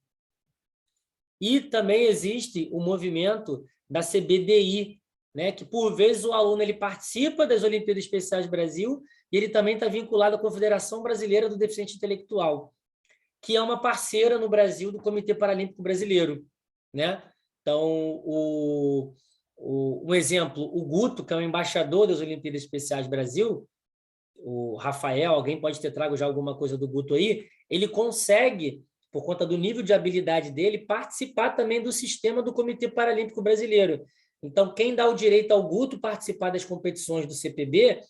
E também existe o movimento da CBDI, né? Que, por vezes, o aluno ele participa das Olimpíadas Especiais Brasil e ele também está vinculado à Confederação Brasileira do Deficiente Intelectual, que é uma parceira no Brasil do Comitê Paralímpico Brasileiro, né? Então, um exemplo, o Guto, que é o embaixador das Olimpíadas Especiais Brasil, o Rafael, alguém pode ter trago já alguma coisa do Guto aí, ele consegue, por conta do nível de habilidade dele, participar também do sistema do Comitê Paralímpico Brasileiro. Então, quem dá o direito ao Guto participar das competições do CPB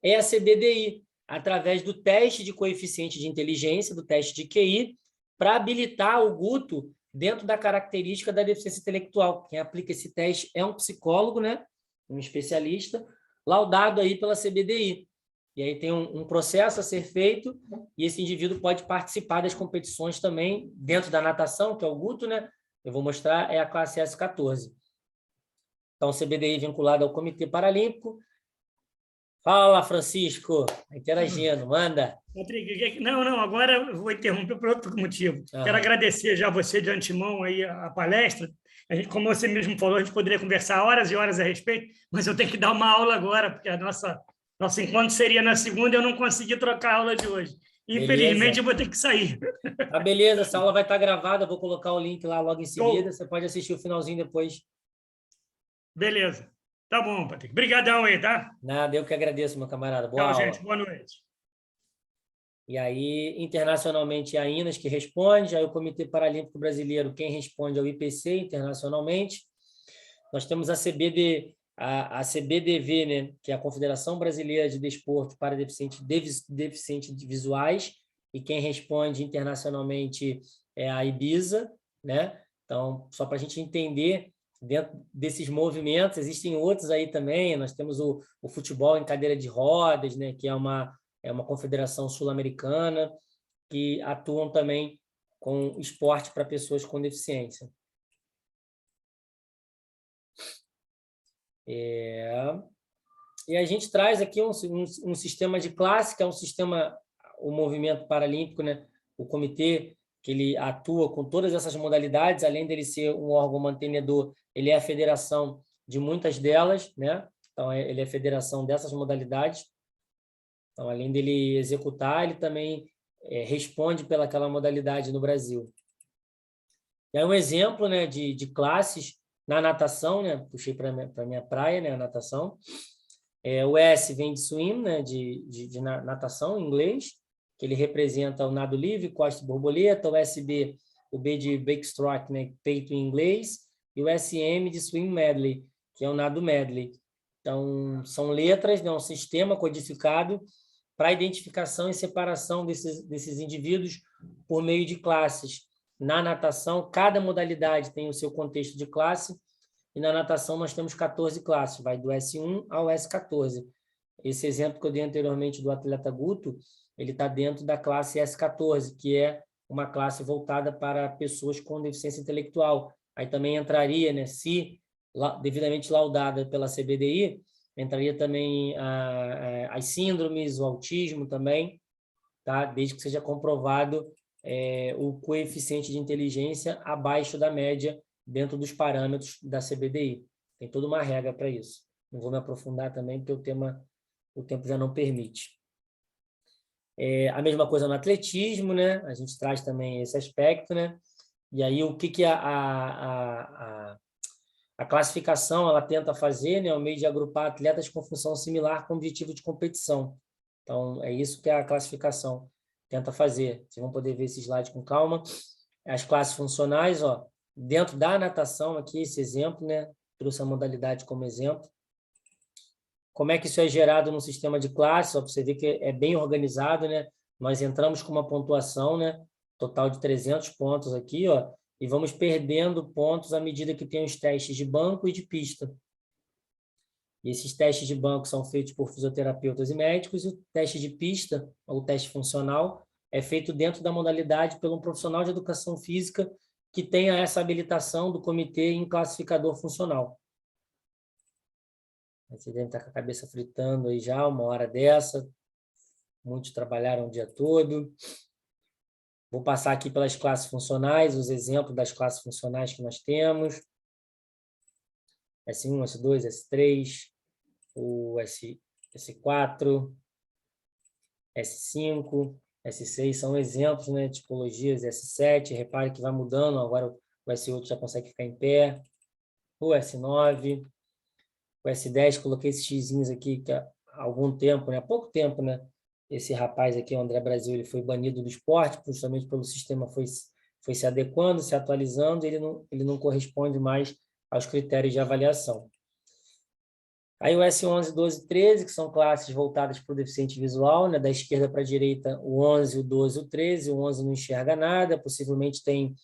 é a CBDI, através do teste de coeficiente de inteligência, do teste de QI, para habilitar o Guto dentro da característica da deficiência intelectual. Quem aplica esse teste é um psicólogo, né? Um especialista, laudado aí pela CBDI. E aí tem um processo a ser feito e esse indivíduo pode participar das competições também dentro da natação, que é o Guto, né? Eu vou mostrar, é a classe S14. Então, CBDI vinculado ao Comitê Paralímpico. Fala, Francisco, interagindo, manda. Patrick, não, agora eu vou interromper por outro motivo. Quero agradecer já a você de antemão aí a palestra. Como você mesmo falou, a gente poderia conversar horas e horas a respeito, mas eu tenho que dar uma aula agora, porque nosso encontro seria na segunda e eu não consegui trocar a aula de hoje. Infelizmente, eu vou ter que sair. Tá, beleza, essa aula vai estar gravada, eu vou colocar o link lá logo em seguida, você pode assistir o finalzinho depois. Beleza. Tá bom, Patrick. Obrigadão aí, tá? Nada, eu que agradeço, meu camarada. Boa aula. Tchau, gente. Boa noite. E aí, internacionalmente, é a INAS que responde, aí o Comitê Paralímpico Brasileiro, quem responde é o IPC, internacionalmente. Nós temos a CBDV, né, que é a Confederação Brasileira de Desporto para Deficientes Visuais, e quem responde internacionalmente é a IBISA, né? Então, só para a gente entender, dentro desses movimentos, existem outros aí também, nós temos o futebol em cadeira de rodas, né, que é uma confederação sul-americana, que atuam também com esporte para pessoas com deficiência. E a gente traz aqui um sistema de classe, que é um sistema, o movimento paralímpico, né? O comitê, que ele atua com todas essas modalidades, além dele ser um órgão mantenedor, ele é a federação de muitas delas, né? Então, ele é a federação dessas modalidades. Então, além dele executar, ele também responde pelaquela modalidade no Brasil. E aí um exemplo, né, de classes na natação, né? Puxei para a minha praia, né, a natação. O S vem de swim, né, de natação em inglês, que ele representa o nado livre, costa e borboleta. O SB, o B de breaststroke, né, peito em inglês. E o SM de swim medley, que é o nado medley. Então, são letras, né, um sistema codificado para a identificação e separação desses indivíduos por meio de classes. Na natação, cada modalidade tem o seu contexto de classe, e na natação nós temos 14 classes, vai do S1 ao S14. Esse exemplo que eu dei anteriormente do atleta Guto, ele está dentro da classe S14, que é uma classe voltada para pessoas com deficiência intelectual. Aí também entraria, né, se devidamente laudada pela CBDI, entraria também as síndromes, o autismo também, tá? Desde que seja comprovado o coeficiente de inteligência abaixo da média dentro dos parâmetros da CBDI. Tem toda uma regra para isso. Não vou me aprofundar também, porque o tempo já não permite. A mesma coisa no atletismo, né? A gente traz também esse aspecto, né? E aí, o que a classificação ela tenta fazer, né, é o meio de agrupar atletas com função similar com objetivo de competição. Então, é isso que a classificação tenta fazer. Vocês vão poder ver esse slide com calma. As classes funcionais, ó, dentro da natação, aqui, esse exemplo, né, trouxe a modalidade como exemplo. Como é que isso é gerado no sistema de classes? Para você ver que é bem organizado, né? Nós entramos com uma pontuação, né, total de 300 pontos aqui, ó, e vamos perdendo pontos à medida que tem os testes de banco e de pista. E esses testes de banco são feitos por fisioterapeutas e médicos, e o teste de pista, ou teste funcional, é feito dentro da modalidade por um profissional de educação física que tenha essa habilitação do comitê em classificador funcional. Você deve estar com a cabeça fritando aí já, uma hora dessa. Muitos trabalharam o dia todo. Vou passar aqui pelas classes funcionais, os exemplos das classes funcionais que nós temos. S1, S2, S3, o S4, S5, S6 são exemplos, né, tipologias, S7, repare que vai mudando, agora o S8 já consegue ficar em pé, o S9, o S10, coloquei esses xizinhos aqui que há algum tempo, né, há pouco tempo, né, esse rapaz aqui, o André Brasil, ele foi banido do esporte, justamente pelo sistema foi se adequando, se atualizando, ele não corresponde mais aos critérios de avaliação. Aí o S11, 12 e 13, que são classes voltadas para o deficiente visual, né? Da esquerda para a direita, o 11, o 12 e o 13. O 11 não enxerga nada, possivelmente tem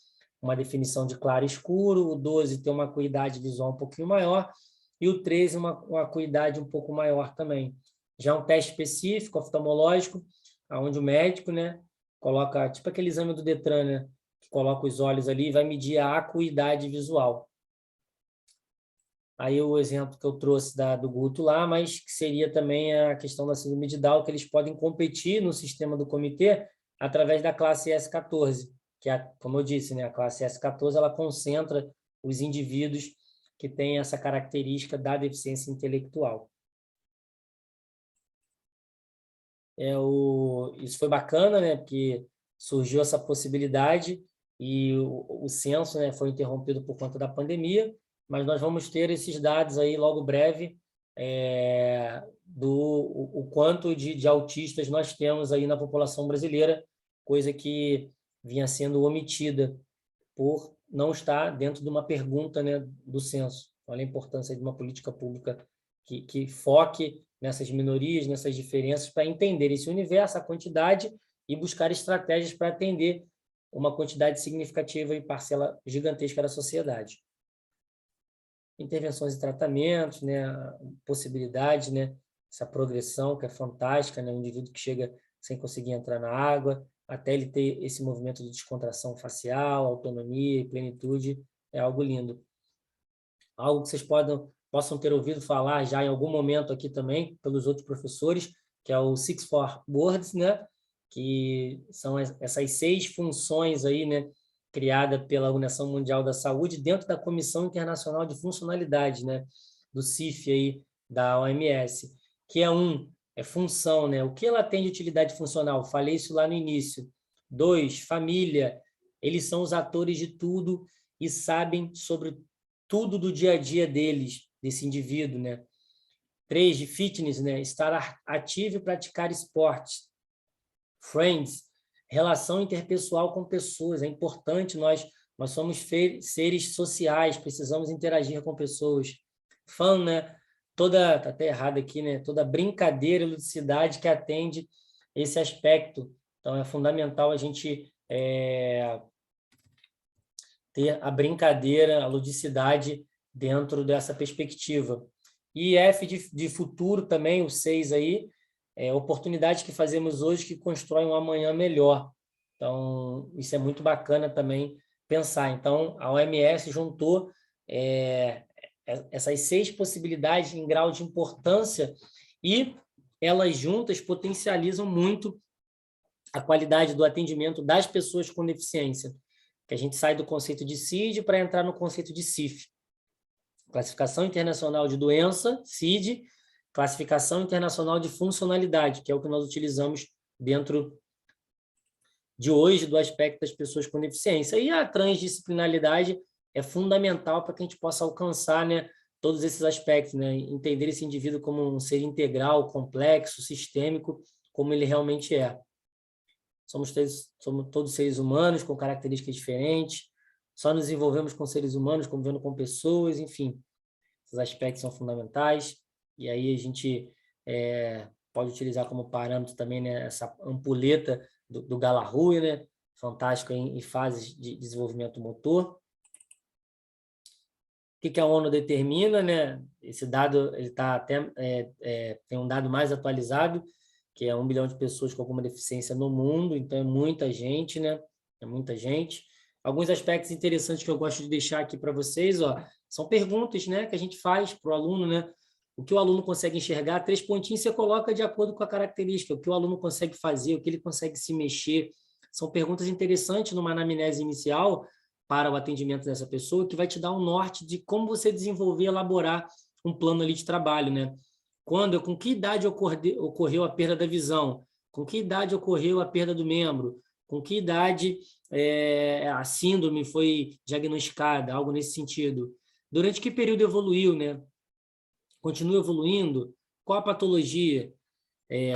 uma definição de claro e escuro. O 12 tem uma acuidade visual um pouquinho maior. E o 13, uma acuidade um pouco maior também. Já um teste específico, oftalmológico, onde o médico, né, coloca, tipo aquele exame do Detran, né, que coloca os olhos ali e vai medir a acuidade visual. Aí o exemplo que eu trouxe do Guto lá, mas que seria também a questão da síndrome de Down, que eles podem competir no sistema do comitê através da classe S14, que é, como eu disse, né, a classe S14 ela concentra os indivíduos que têm essa característica da deficiência intelectual. Isso foi bacana, né, porque surgiu essa possibilidade e o censo, né, foi interrompido por conta da pandemia, mas nós vamos ter esses dados aí logo breve o quanto de autistas nós temos aí na população brasileira, coisa que vinha sendo omitida por não estar dentro de uma pergunta, né, do censo. Olha a importância de uma política pública que foque nessas minorias, nessas diferenças, para entender esse universo, a quantidade, e buscar estratégias para atender uma quantidade significativa e parcela gigantesca da sociedade. Intervenções e tratamentos, né, possibilidade, né, essa progressão que é fantástica, né, um indivíduo que chega sem conseguir entrar na água, até ele ter esse movimento de descontração facial, autonomia e plenitude, é algo lindo. Algo que vocês possam ter ouvido falar já em algum momento aqui também, pelos outros professores, que é o 6-4 Boards, né, que são essas 6 funções aí, né, criada pela Organização Mundial da Saúde dentro da Comissão Internacional de Funcionalidade, né, do CIF aí, da OMS, que é função, né? O que ela tem de utilidade funcional? Falei isso lá no início. 2, família. Eles são os atores de tudo e sabem sobre tudo do dia a dia deles, desse indivíduo, né? 3, de fitness, né? Estar ativo e praticar esportes. Friends, relação interpessoal com pessoas, é importante, nós somos seres sociais, precisamos interagir com pessoas. Fun, né? Tá até errado aqui, né? Toda brincadeira e ludicidade que atende esse aspecto. Então, é fundamental a gente ter a brincadeira, a ludicidade dentro dessa perspectiva. E F de futuro também, o 6 aí, oportunidades que fazemos hoje que constroem um amanhã melhor. Então, isso é muito bacana também pensar. Então, a OMS juntou essas 6 possibilidades em grau de importância e elas juntas potencializam muito a qualidade do atendimento das pessoas com deficiência, que a gente sai do conceito de CID para entrar no conceito de CIF. Classificação Internacional de Doença, CID, Classificação Internacional de Funcionalidade, que é o que nós utilizamos dentro de hoje do aspecto das pessoas com deficiência. E a transdisciplinaridade é fundamental para que a gente possa alcançar, né, todos esses aspectos, né, entender esse indivíduo como um ser integral, complexo, sistêmico, como ele realmente é. Somos todos seres humanos com características diferentes, só nos envolvemos com seres humanos, convivendo com pessoas, enfim, esses aspectos são fundamentais, e aí a gente pode utilizar como parâmetro também, né, essa ampulheta do Galarrue, né, fantástico em fases de desenvolvimento motor. O que a ONU determina, né? Esse dado ele tem um dado mais atualizado, que é 1 bilhão de pessoas com alguma deficiência no mundo, então é muita gente, né? É muita gente. Alguns aspectos interessantes que eu gosto de deixar aqui para vocês, ó, são perguntas, né, que a gente faz para o aluno, né? O que o aluno consegue enxergar, 3 pontinhos você coloca de acordo com a característica, o que o aluno consegue fazer, o que ele consegue se mexer. São perguntas interessantes numa anamnese inicial para o atendimento dessa pessoa, que vai te dar um norte de como você desenvolver, elaborar um plano ali de trabalho, né? Com que idade ocorreu a perda da visão? Com que idade ocorreu a perda do membro? Com que idade a síndrome foi diagnosticada? Algo nesse sentido. Durante que período evoluiu, né? Continua evoluindo? Qual a patologia?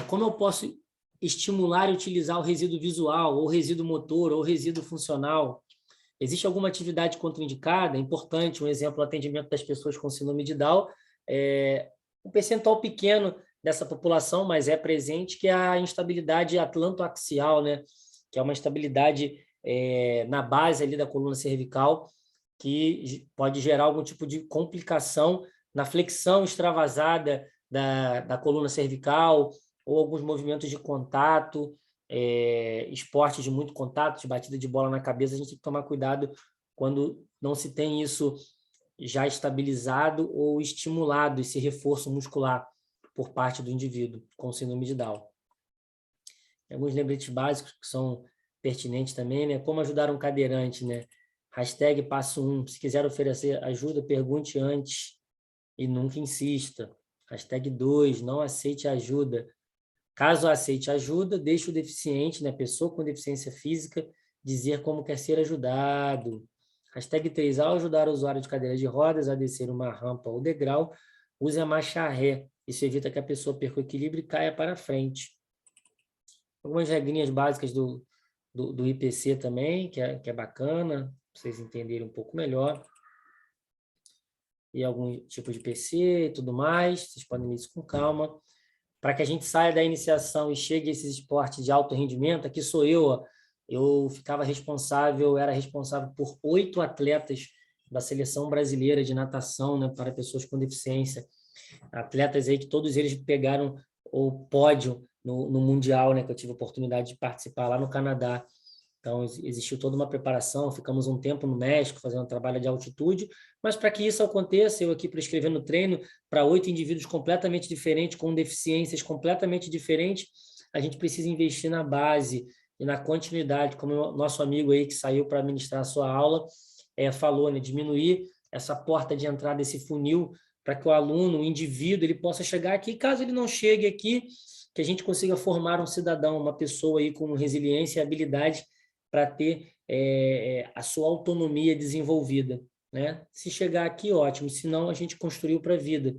Como eu posso estimular e utilizar o resíduo visual, ou resíduo motor, ou resíduo funcional? Existe alguma atividade contraindicada? É importante, um exemplo, o atendimento das pessoas com síndrome de Down. Um percentual pequeno dessa população, mas é presente, que é a instabilidade atlantoaxial, né? Que é uma instabilidade na base ali da coluna cervical, que pode gerar algum tipo de complicação na flexão extravasada da coluna cervical, ou alguns movimentos de contato, esporte de muito contato, de batida de bola na cabeça. A gente tem que tomar cuidado quando não se tem isso já estabilizado ou estimulado, esse reforço muscular por parte do indivíduo com síndrome de Down. Alguns lembretes básicos que são pertinentes também, né? Como ajudar um cadeirante, né? Hashtag passo 1. Se quiser oferecer ajuda, pergunte antes e nunca insista. Hashtag 2. Não aceite ajuda. Caso aceite ajuda, deixe o deficiente, né? Pessoa com deficiência física, dizer como quer ser ajudado. Hashtag 3. Ao ajudar o usuário de cadeira de rodas a descer uma rampa ou degrau, use a marcha ré. Isso evita que a pessoa perca o equilíbrio e caia para frente. Algumas regrinhas básicas do IPC também, que é bacana, para vocês entenderem um pouco melhor. E algum tipo de PC e tudo mais, vocês podem ler isso com calma. Para que a gente saia da iniciação e chegue a esses esportes de alto rendimento, aqui sou eu, ó, eu era responsável por 8 atletas da seleção brasileira de natação, né, para pessoas com deficiência. Atletas aí que todos eles pegaram o pódio no Mundial, né, que eu tive a oportunidade de participar lá no Canadá. Então, existiu toda uma preparação, ficamos um tempo no México fazendo um trabalho de altitude, mas para que isso aconteça, eu aqui prescrevendo treino para 8 indivíduos completamente diferentes, com deficiências completamente diferentes, a gente precisa investir na base e na continuidade, como o nosso amigo aí que saiu para ministrar a sua aula falou, né, diminuir essa porta de entrada desse funil para que o aluno, o indivíduo, ele possa chegar aqui, caso ele não chegue aqui, que a gente consiga formar um cidadão, uma pessoa aí com resiliência e habilidade para ter a sua autonomia desenvolvida, né? Se chegar aqui, ótimo, se não, a gente construiu para a vida,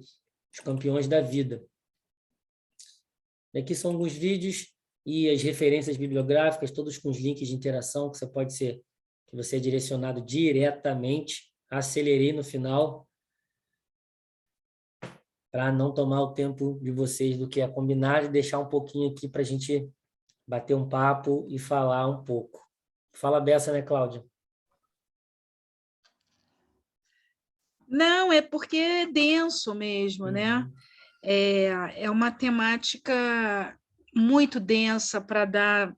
os campeões da vida. Aqui são alguns vídeos e as referências bibliográficas, todos com os links de interação, que você é direcionado diretamente. Acelerei no final, para não tomar o tempo de vocês do que é combinado e deixar um pouquinho aqui para a gente bater um papo e falar um pouco. Fala dessa, né, Cláudia? Não, é porque é denso mesmo, né? É uma temática muito densa para dar,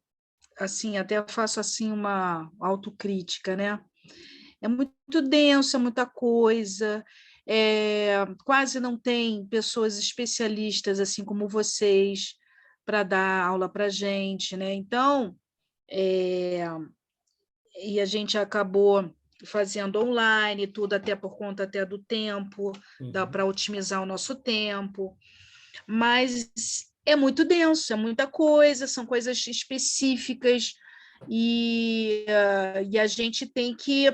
assim, até eu faço assim uma autocrítica, né? É muito denso, é muita coisa, quase não tem pessoas especialistas assim como vocês para dar aula para a gente, né? Então, e a gente acabou fazendo online, tudo até por conta até do tempo, dá para otimizar o nosso tempo, mas é muito denso, é muita coisa, são coisas específicas, e a gente tem que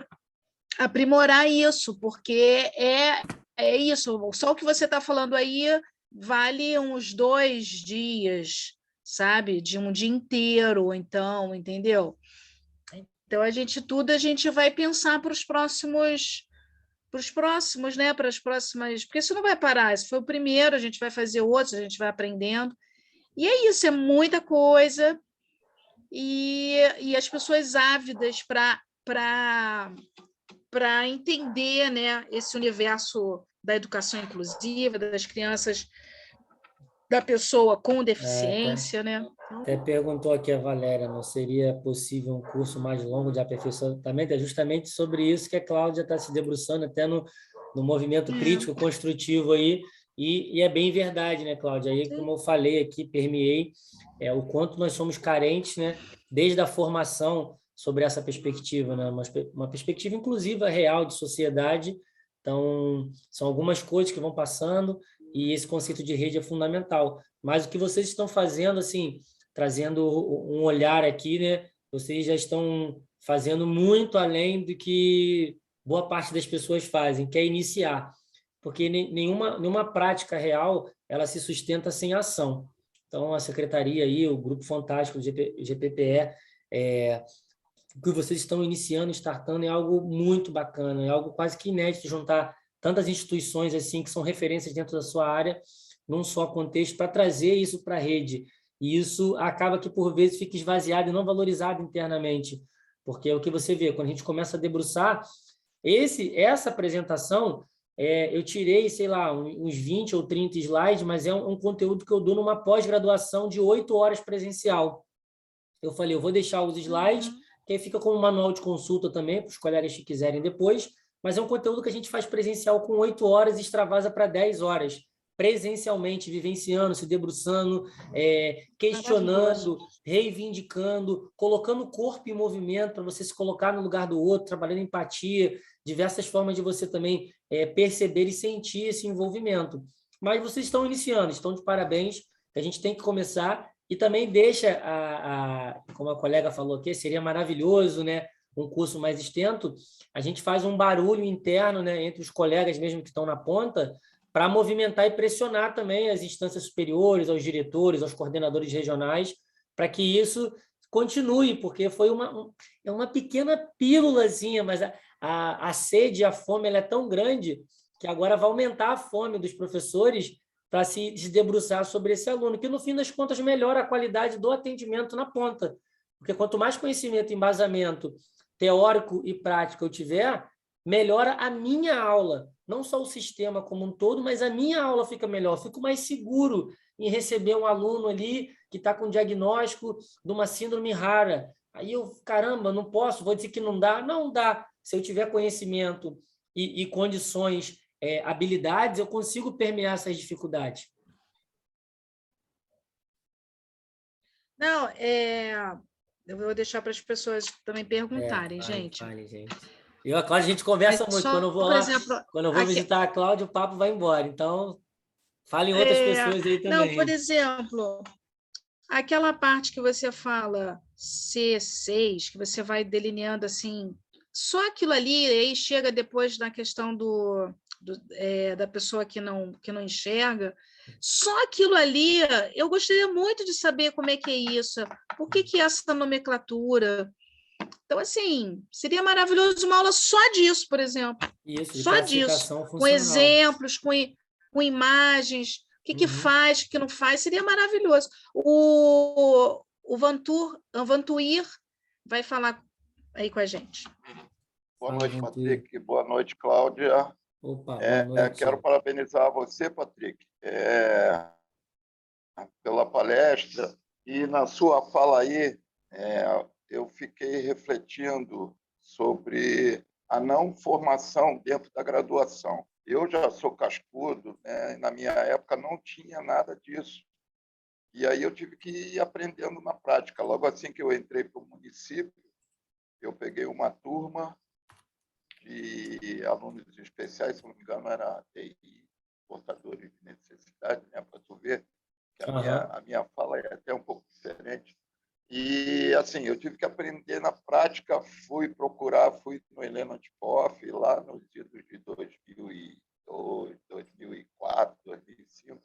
aprimorar isso, porque é isso. Só o que você está falando aí vale uns 2 dias, sabe? De um dia inteiro, então, entendeu? Então, a gente vai pensar para os próximos, né? Para as próximas, porque isso não vai parar. Esse foi o primeiro, a gente vai fazer outros, a gente vai aprendendo. E é isso, é muita coisa, e as pessoas ávidas para entender, né, esse universo da educação inclusiva, das crianças, da pessoa com Até, deficiência, né? até perguntou aqui a Valéria, não seria possível um curso mais longo de aperfeiçoamento? É justamente sobre isso que a Cláudia está se debruçando, até no movimento crítico, construtivo aí, e é bem verdade, né, Cláudia? Aí, como eu falei aqui, permeei o quanto nós somos carentes, né, desde a formação sobre essa perspectiva, né, uma perspectiva inclusiva, real, de sociedade. Então, são algumas coisas que vão passando, e esse conceito de rede é fundamental. Mas o que vocês estão fazendo, assim, trazendo um olhar aqui, né? Vocês já estão fazendo muito além do que boa parte das pessoas fazem, que é iniciar, porque nenhuma prática real ela se sustenta sem ação. Então, a secretaria aí, o grupo fantástico do GPPE, o que vocês estão iniciando, startando, é algo muito bacana, é algo quase que inédito, juntar tantas instituições assim que são referências dentro da sua área, num só contexto, para trazer isso para a rede. E isso acaba que, por vezes, fica esvaziado e não valorizado internamente, porque é o que você vê, quando a gente começa a debruçar, essa apresentação, eu tirei, sei lá, uns 20 ou 30 slides, mas é um conteúdo que eu dou numa pós-graduação de 8 horas presencial. Eu falei, eu vou deixar os slides, que aí fica como um manual de consulta também, para os colegas que quiserem depois, mas é um conteúdo que a gente faz presencial com 8 horas e extravasa para 10 horas, presencialmente, vivenciando, se debruçando, questionando, reivindicando, colocando o corpo em movimento para você se colocar no lugar do outro, trabalhando empatia, diversas formas de você também perceber e sentir esse envolvimento. Mas vocês estão iniciando, estão de parabéns, a gente tem que começar. E também deixa, como a colega falou aqui, seria maravilhoso, né, um curso mais extenso, a gente faz um barulho interno, né, entre os colegas mesmo que estão na ponta, para movimentar e pressionar também as instâncias superiores, aos diretores, aos coordenadores regionais, para que isso continue, porque foi uma pequena pílulazinha, mas a sede e a fome ela é tão grande que agora vai aumentar a fome dos professores para se debruçar sobre esse aluno, que no fim das contas melhora a qualidade do atendimento na ponta. Porque quanto mais conhecimento, embasamento teórico e prático eu tiver, melhora a minha aula. Não só o sistema como um todo, mas a minha aula fica melhor. Eu fico mais seguro em receber um aluno ali que está com diagnóstico de uma síndrome rara. Aí eu, caramba, não posso, vou dizer que não dá. Não dá. Se eu tiver conhecimento e condições, habilidades, eu consigo permear essas dificuldades. Não, eu vou deixar para as pessoas também perguntarem, gente. Fale, gente. Eu e a Cláudia, a gente conversa Mas muito. só, Quando eu vou por lá, exemplo, quando eu vou visitar a Cláudia, o papo vai embora. Então, falem outras pessoas aí não, por também. exemplo, aquela parte que você fala C6, que você vai delineando assim, só aquilo ali, aí chega depois na questão da pessoa que não enxerga, só aquilo ali, eu gostaria muito de saber como é que é isso, por que é essa nomenclatura. Então, assim, seria maravilhoso uma aula só disso, por exemplo. Isso, de Só disso, classificação com funcional. exemplos, com imagens, o que faz, o que não faz, seria maravilhoso. O Vantuir vai falar aí com a gente. Boa noite, Patrick. Boa noite, Cláudia. Opa, boa noite. Quero parabenizar você, Patrick, pela palestra. E na sua fala aí, eu fiquei refletindo sobre a não formação dentro da graduação. Eu já sou cascudo, né? Na minha época não tinha nada disso. E aí eu tive que ir aprendendo na prática. Logo assim que eu entrei para o município, eu peguei uma turma de alunos especiais, se não me engano, era TI, portadores de necessidade, né? Para tu ver que a minha fala é até um pouco diferente. E, assim, eu tive que aprender na prática, fui no Helena Antipoff, lá nos idos de 2002, 2004, 2005.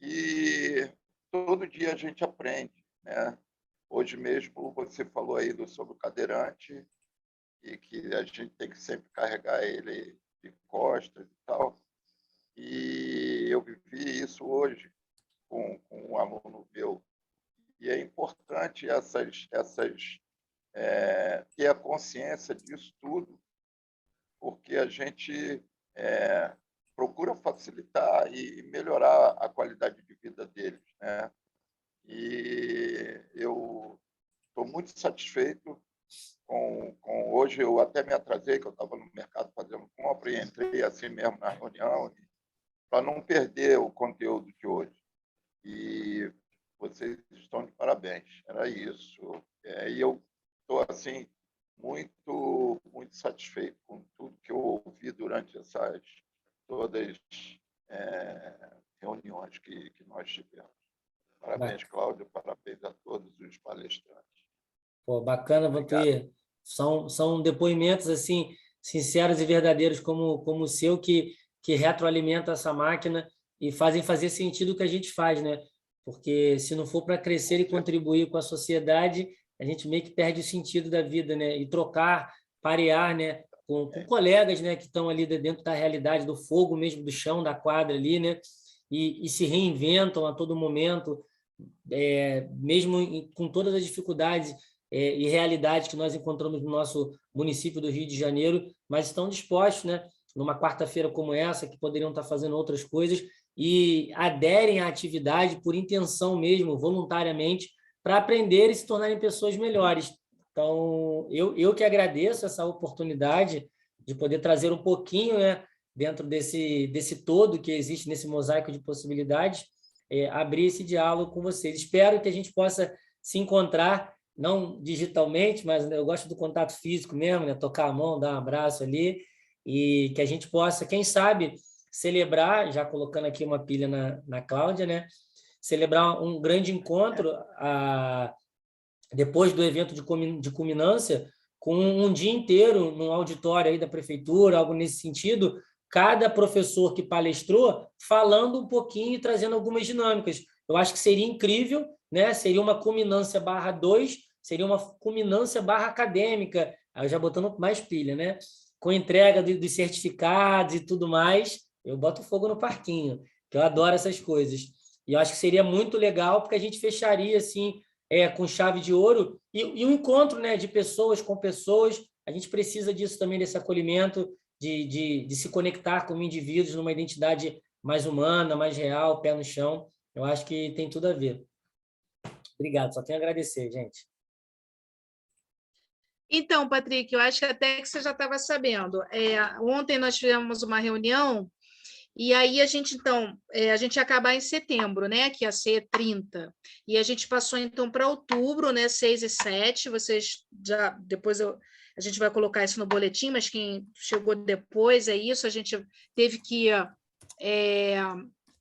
E todo dia a gente aprende, né? Hoje mesmo você falou aí sobre o cadeirante e que a gente tem que sempre carregar ele de costas e tal. E eu vivi isso hoje com um aluno meu. E é importante ter a consciência disso tudo, porque a gente procura facilitar e melhorar a qualidade de vida deles, né? E eu estou muito satisfeito com hoje. Eu até me atrasei, que eu estava no mercado fazendo compra e entrei assim mesmo na reunião, para não perder o conteúdo de hoje. E vocês estão de parabéns. Era isso. E eu estou assim muito satisfeito com tudo que eu ouvi durante todas reuniões que nós tivemos. Parabéns, Cláudio, parabéns a todos os palestrantes. Pô, bacana, Vantuir. São depoimentos assim sinceros e verdadeiros como o seu que retroalimentam essa máquina e fazem fazer sentido o que a gente faz, né? Porque se não for para crescer e contribuir com a sociedade, a gente meio que perde o sentido da vida, né? E trocar, parear, né? Com colegas, né? Que estão ali dentro da realidade, do fogo mesmo, do chão, da quadra ali, né? E se reinventam a todo momento, mesmo com todas as dificuldades e realidades que nós encontramos no nosso município do Rio de Janeiro, mas estão dispostos, né? Numa quarta-feira como essa, que poderiam estar fazendo outras coisas, e aderem à atividade por intenção mesmo, voluntariamente, para aprender e se tornarem pessoas melhores. Então, eu que agradeço essa oportunidade de poder trazer um pouquinho, né, dentro desse todo que existe, nesse mosaico de possibilidades, abrir esse diálogo com vocês. Espero que a gente possa se encontrar, não digitalmente, mas eu gosto do contato físico mesmo, né, tocar a mão, dar um abraço ali, e que a gente possa, quem sabe, celebrar, já colocando aqui uma pilha na Cláudia, né? Celebrar um grande encontro depois do evento de culminância, com um dia inteiro num auditório aí da prefeitura, algo nesse sentido, cada professor que palestrou falando um pouquinho e trazendo algumas dinâmicas. Eu acho que seria incrível, né? Seria uma culminância /2, seria uma culminância /acadêmica, aí já botando mais pilha, né? Com entrega dos certificados e tudo mais. Eu boto fogo no parquinho, que eu adoro essas coisas. E eu acho que seria muito legal, porque a gente fecharia assim, com chave de ouro e um encontro, né, de pessoas com pessoas. A gente precisa disso também, desse acolhimento, de se conectar com indivíduos numa identidade mais humana, mais real, pé no chão. Eu acho que tem tudo a ver. Obrigado, só tenho a agradecer, gente. Então, Patrick, eu acho que até que você já estava sabendo. Ontem nós tivemos uma reunião e aí a gente, então, a gente ia acabar em setembro, né? Que ia ser 30. E a gente passou, então, para outubro, né? 6 e 7. Vocês já, depois a gente vai colocar isso no boletim, mas quem chegou depois é isso. A gente teve que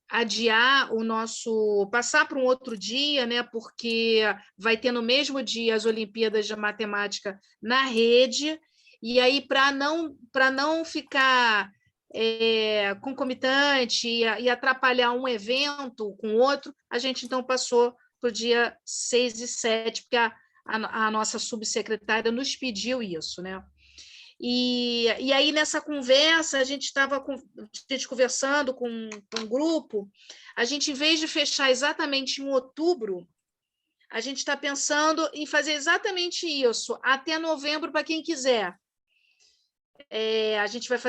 adiar passar para um outro dia, né? Porque vai ter no mesmo dia as Olimpíadas de Matemática na rede. E aí, para não ficar concomitante e atrapalhar um evento com outro, a gente então passou para o dia 6 e 7, porque a nossa subsecretária nos pediu isso, né? E aí, nessa conversa, a gente conversando com um grupo, a gente, em vez de fechar exatamente em outubro, a gente está pensando em fazer exatamente isso, até novembro, para quem quiser. A gente vai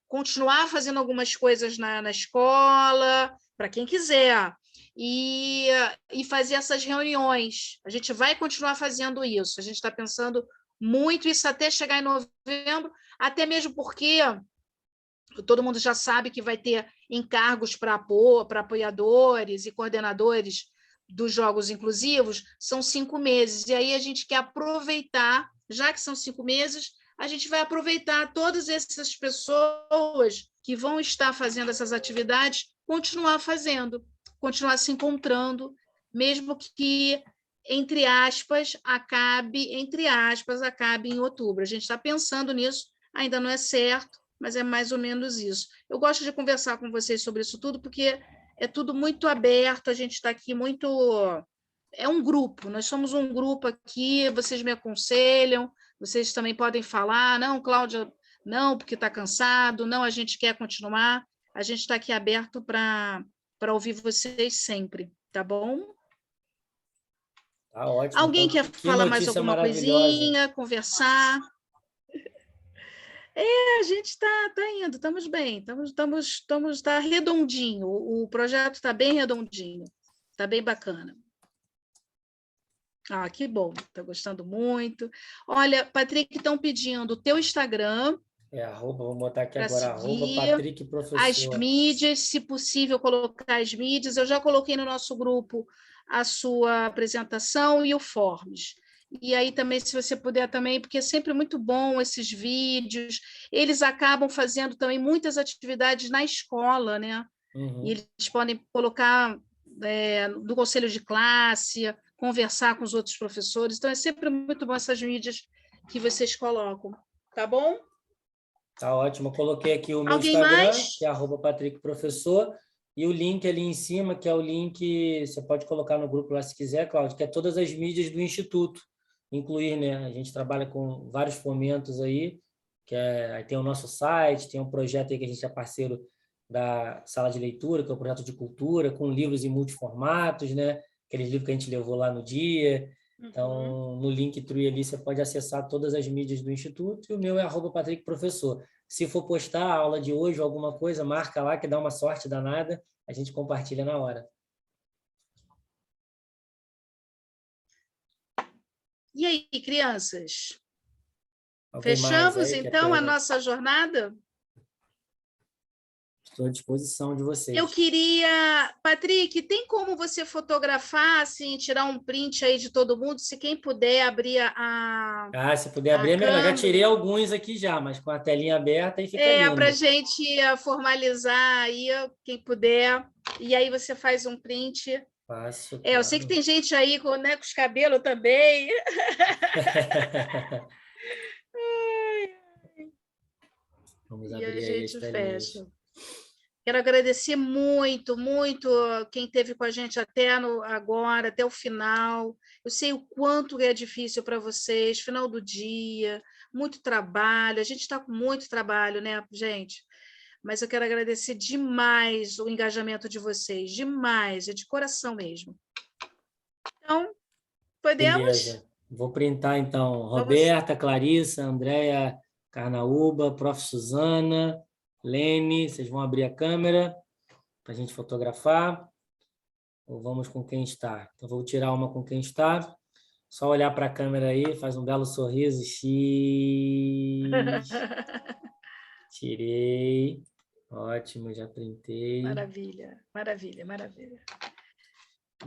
continuar fazendo algumas coisas na escola, para quem quiser, e fazer essas reuniões. A gente vai continuar fazendo isso. A gente está pensando muito isso até chegar em novembro, até mesmo porque todo mundo já sabe que vai ter encargos para apoiadores e coordenadores dos Jogos Inclusivos, são 5 meses, e aí a gente quer aproveitar, já que são 5 meses, a gente vai aproveitar todas essas pessoas que vão estar fazendo essas atividades, continuar fazendo, continuar se encontrando, mesmo que entre aspas, acabe em outubro. A gente está pensando nisso, ainda não é certo, mas é mais ou menos isso. Eu gosto de conversar com vocês sobre isso tudo, porque é tudo muito aberto, a gente está aqui muito... É um grupo, nós somos um grupo aqui, vocês me aconselham, vocês também podem falar, não, Cláudia, não, porque está cansado, não, a gente quer continuar, a gente está aqui aberto para ouvir vocês sempre, tá bom? Tá ótimo. Alguém Então, quer que falar mais notícia alguma maravilhosa. coisinha, conversar? A gente está indo, estamos bem, está redondinho, o projeto está bem redondinho, está bem bacana. Ah, que bom, está gostando muito. Olha, Patrick, estão pedindo o teu Instagram Vou botar aqui para agora, seguir, @Patrick as Professor. mídias, se possível, colocar as mídias. Eu já coloquei no nosso grupo a sua apresentação e o Forms. E aí também, se você puder também, porque é sempre muito bom esses vídeos, eles acabam fazendo também muitas atividades na escola, né? Uhum. E eles podem colocar do conselho de classe, conversar com os outros professores. Então, é sempre muito bom essas mídias que vocês colocam. Tá bom? Tá ótimo. Eu coloquei aqui o meu Alguém Instagram, mais? que é @Patrick Professor, e o link ali em cima, que é o link, você pode colocar no grupo lá se quiser, Cláudio, que é todas as mídias do Instituto, incluir, né? A gente trabalha com vários fomentos aí, aí tem o nosso site, tem um projeto aí que a gente é parceiro da Sala de Leitura, que é o projeto de cultura, com livros em multiformatos, né? Aqueles livros que a gente levou lá no dia. Então, no Linktree ali você pode acessar todas as mídias do Instituto, e o meu é @Patrick Professor. Se for postar a aula de hoje ou alguma coisa, marca lá que dá uma sorte danada, a gente compartilha na hora. E aí, crianças? Alguém mais Fechamos, aí? então, a nossa jornada? Estou à disposição de vocês. Eu queria... Patrick, tem como você fotografar, assim, tirar um print aí de todo mundo? Se quem puder abrir se puder abrir é melhor. Já câmera. tirei alguns aqui já, mas com a telinha aberta aí fica lindo. Para a gente formalizar aí, quem puder. E aí você faz um print. Faço, Eu sei que tem gente aí com os cabelos também. Vamos E abrir a aí as gente telinhas. fecha. Quero agradecer muito, muito quem esteve com a gente até agora, até o final. Eu sei o quanto é difícil para vocês, final do dia, muito trabalho. A gente está com muito trabalho, né, gente? Mas eu quero agradecer demais o engajamento de vocês, demais, é de coração mesmo. Então, podemos? Beleza. Vou printar, então, Vamos. Roberta, Clarissa, Andréia Carnaúba, Prof. Suzana, Lene, vocês vão abrir a câmera para a gente fotografar. Ou vamos com quem está? Então, vou tirar uma com quem está. Só olhar para a câmera aí, faz um belo sorriso. X. Tirei. Ótimo, já printei. Maravilha, maravilha, maravilha.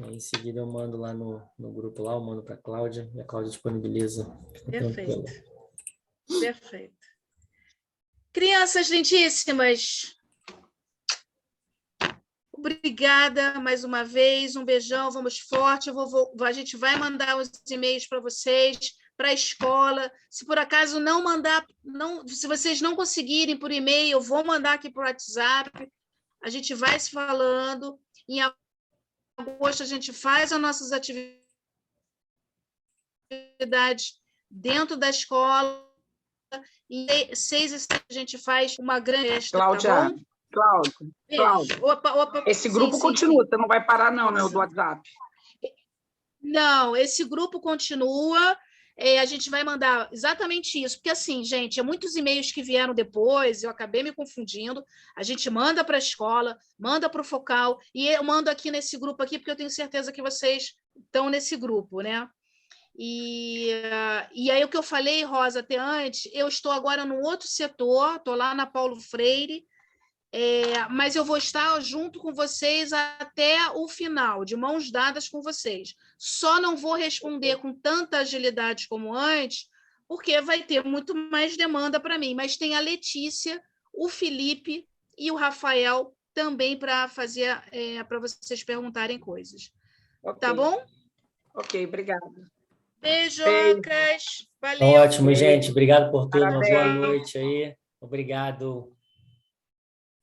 E aí, em seguida eu mando lá no grupo, lá eu mando para a Cláudia, e a Cláudia disponibiliza. Perfeito. Perfeito. Crianças lindíssimas, obrigada mais uma vez, um beijão, vamos forte. A gente vai mandar os e-mails para vocês, para a escola. Se por acaso não mandar, se vocês não conseguirem por e-mail, eu vou mandar aqui por WhatsApp. A gente vai se falando. Em agosto, a gente faz as nossas atividades dentro da escola. Em 6 e 7 a gente faz uma grande festa, Cláudia, tá bom? Cláudia. Opa. Esse grupo continua, você não vai parar não, né, do WhatsApp? Não, esse grupo continua, a gente vai mandar exatamente isso, porque assim, gente, muitos e-mails que vieram depois, eu acabei me confundindo, a gente manda para a escola, manda para o Focal, e eu mando aqui nesse grupo aqui, porque eu tenho certeza que vocês estão nesse grupo, né? E aí o que eu falei, Rosa, até antes, eu estou agora num outro setor, estou lá na Paulo Freire, mas eu vou estar junto com vocês até o final, de mãos dadas com vocês. Só não vou responder com tanta agilidade como antes, porque vai ter muito mais demanda para mim, mas tem a Letícia, o Felipe e o Rafael também para fazer, para vocês perguntarem coisas. Okay. Tá bom? Ok, obrigada. Beijocas. Valeu. Ótimo, gente. Obrigado por tudo. Uma boa Parabéns. noite aí. Obrigado.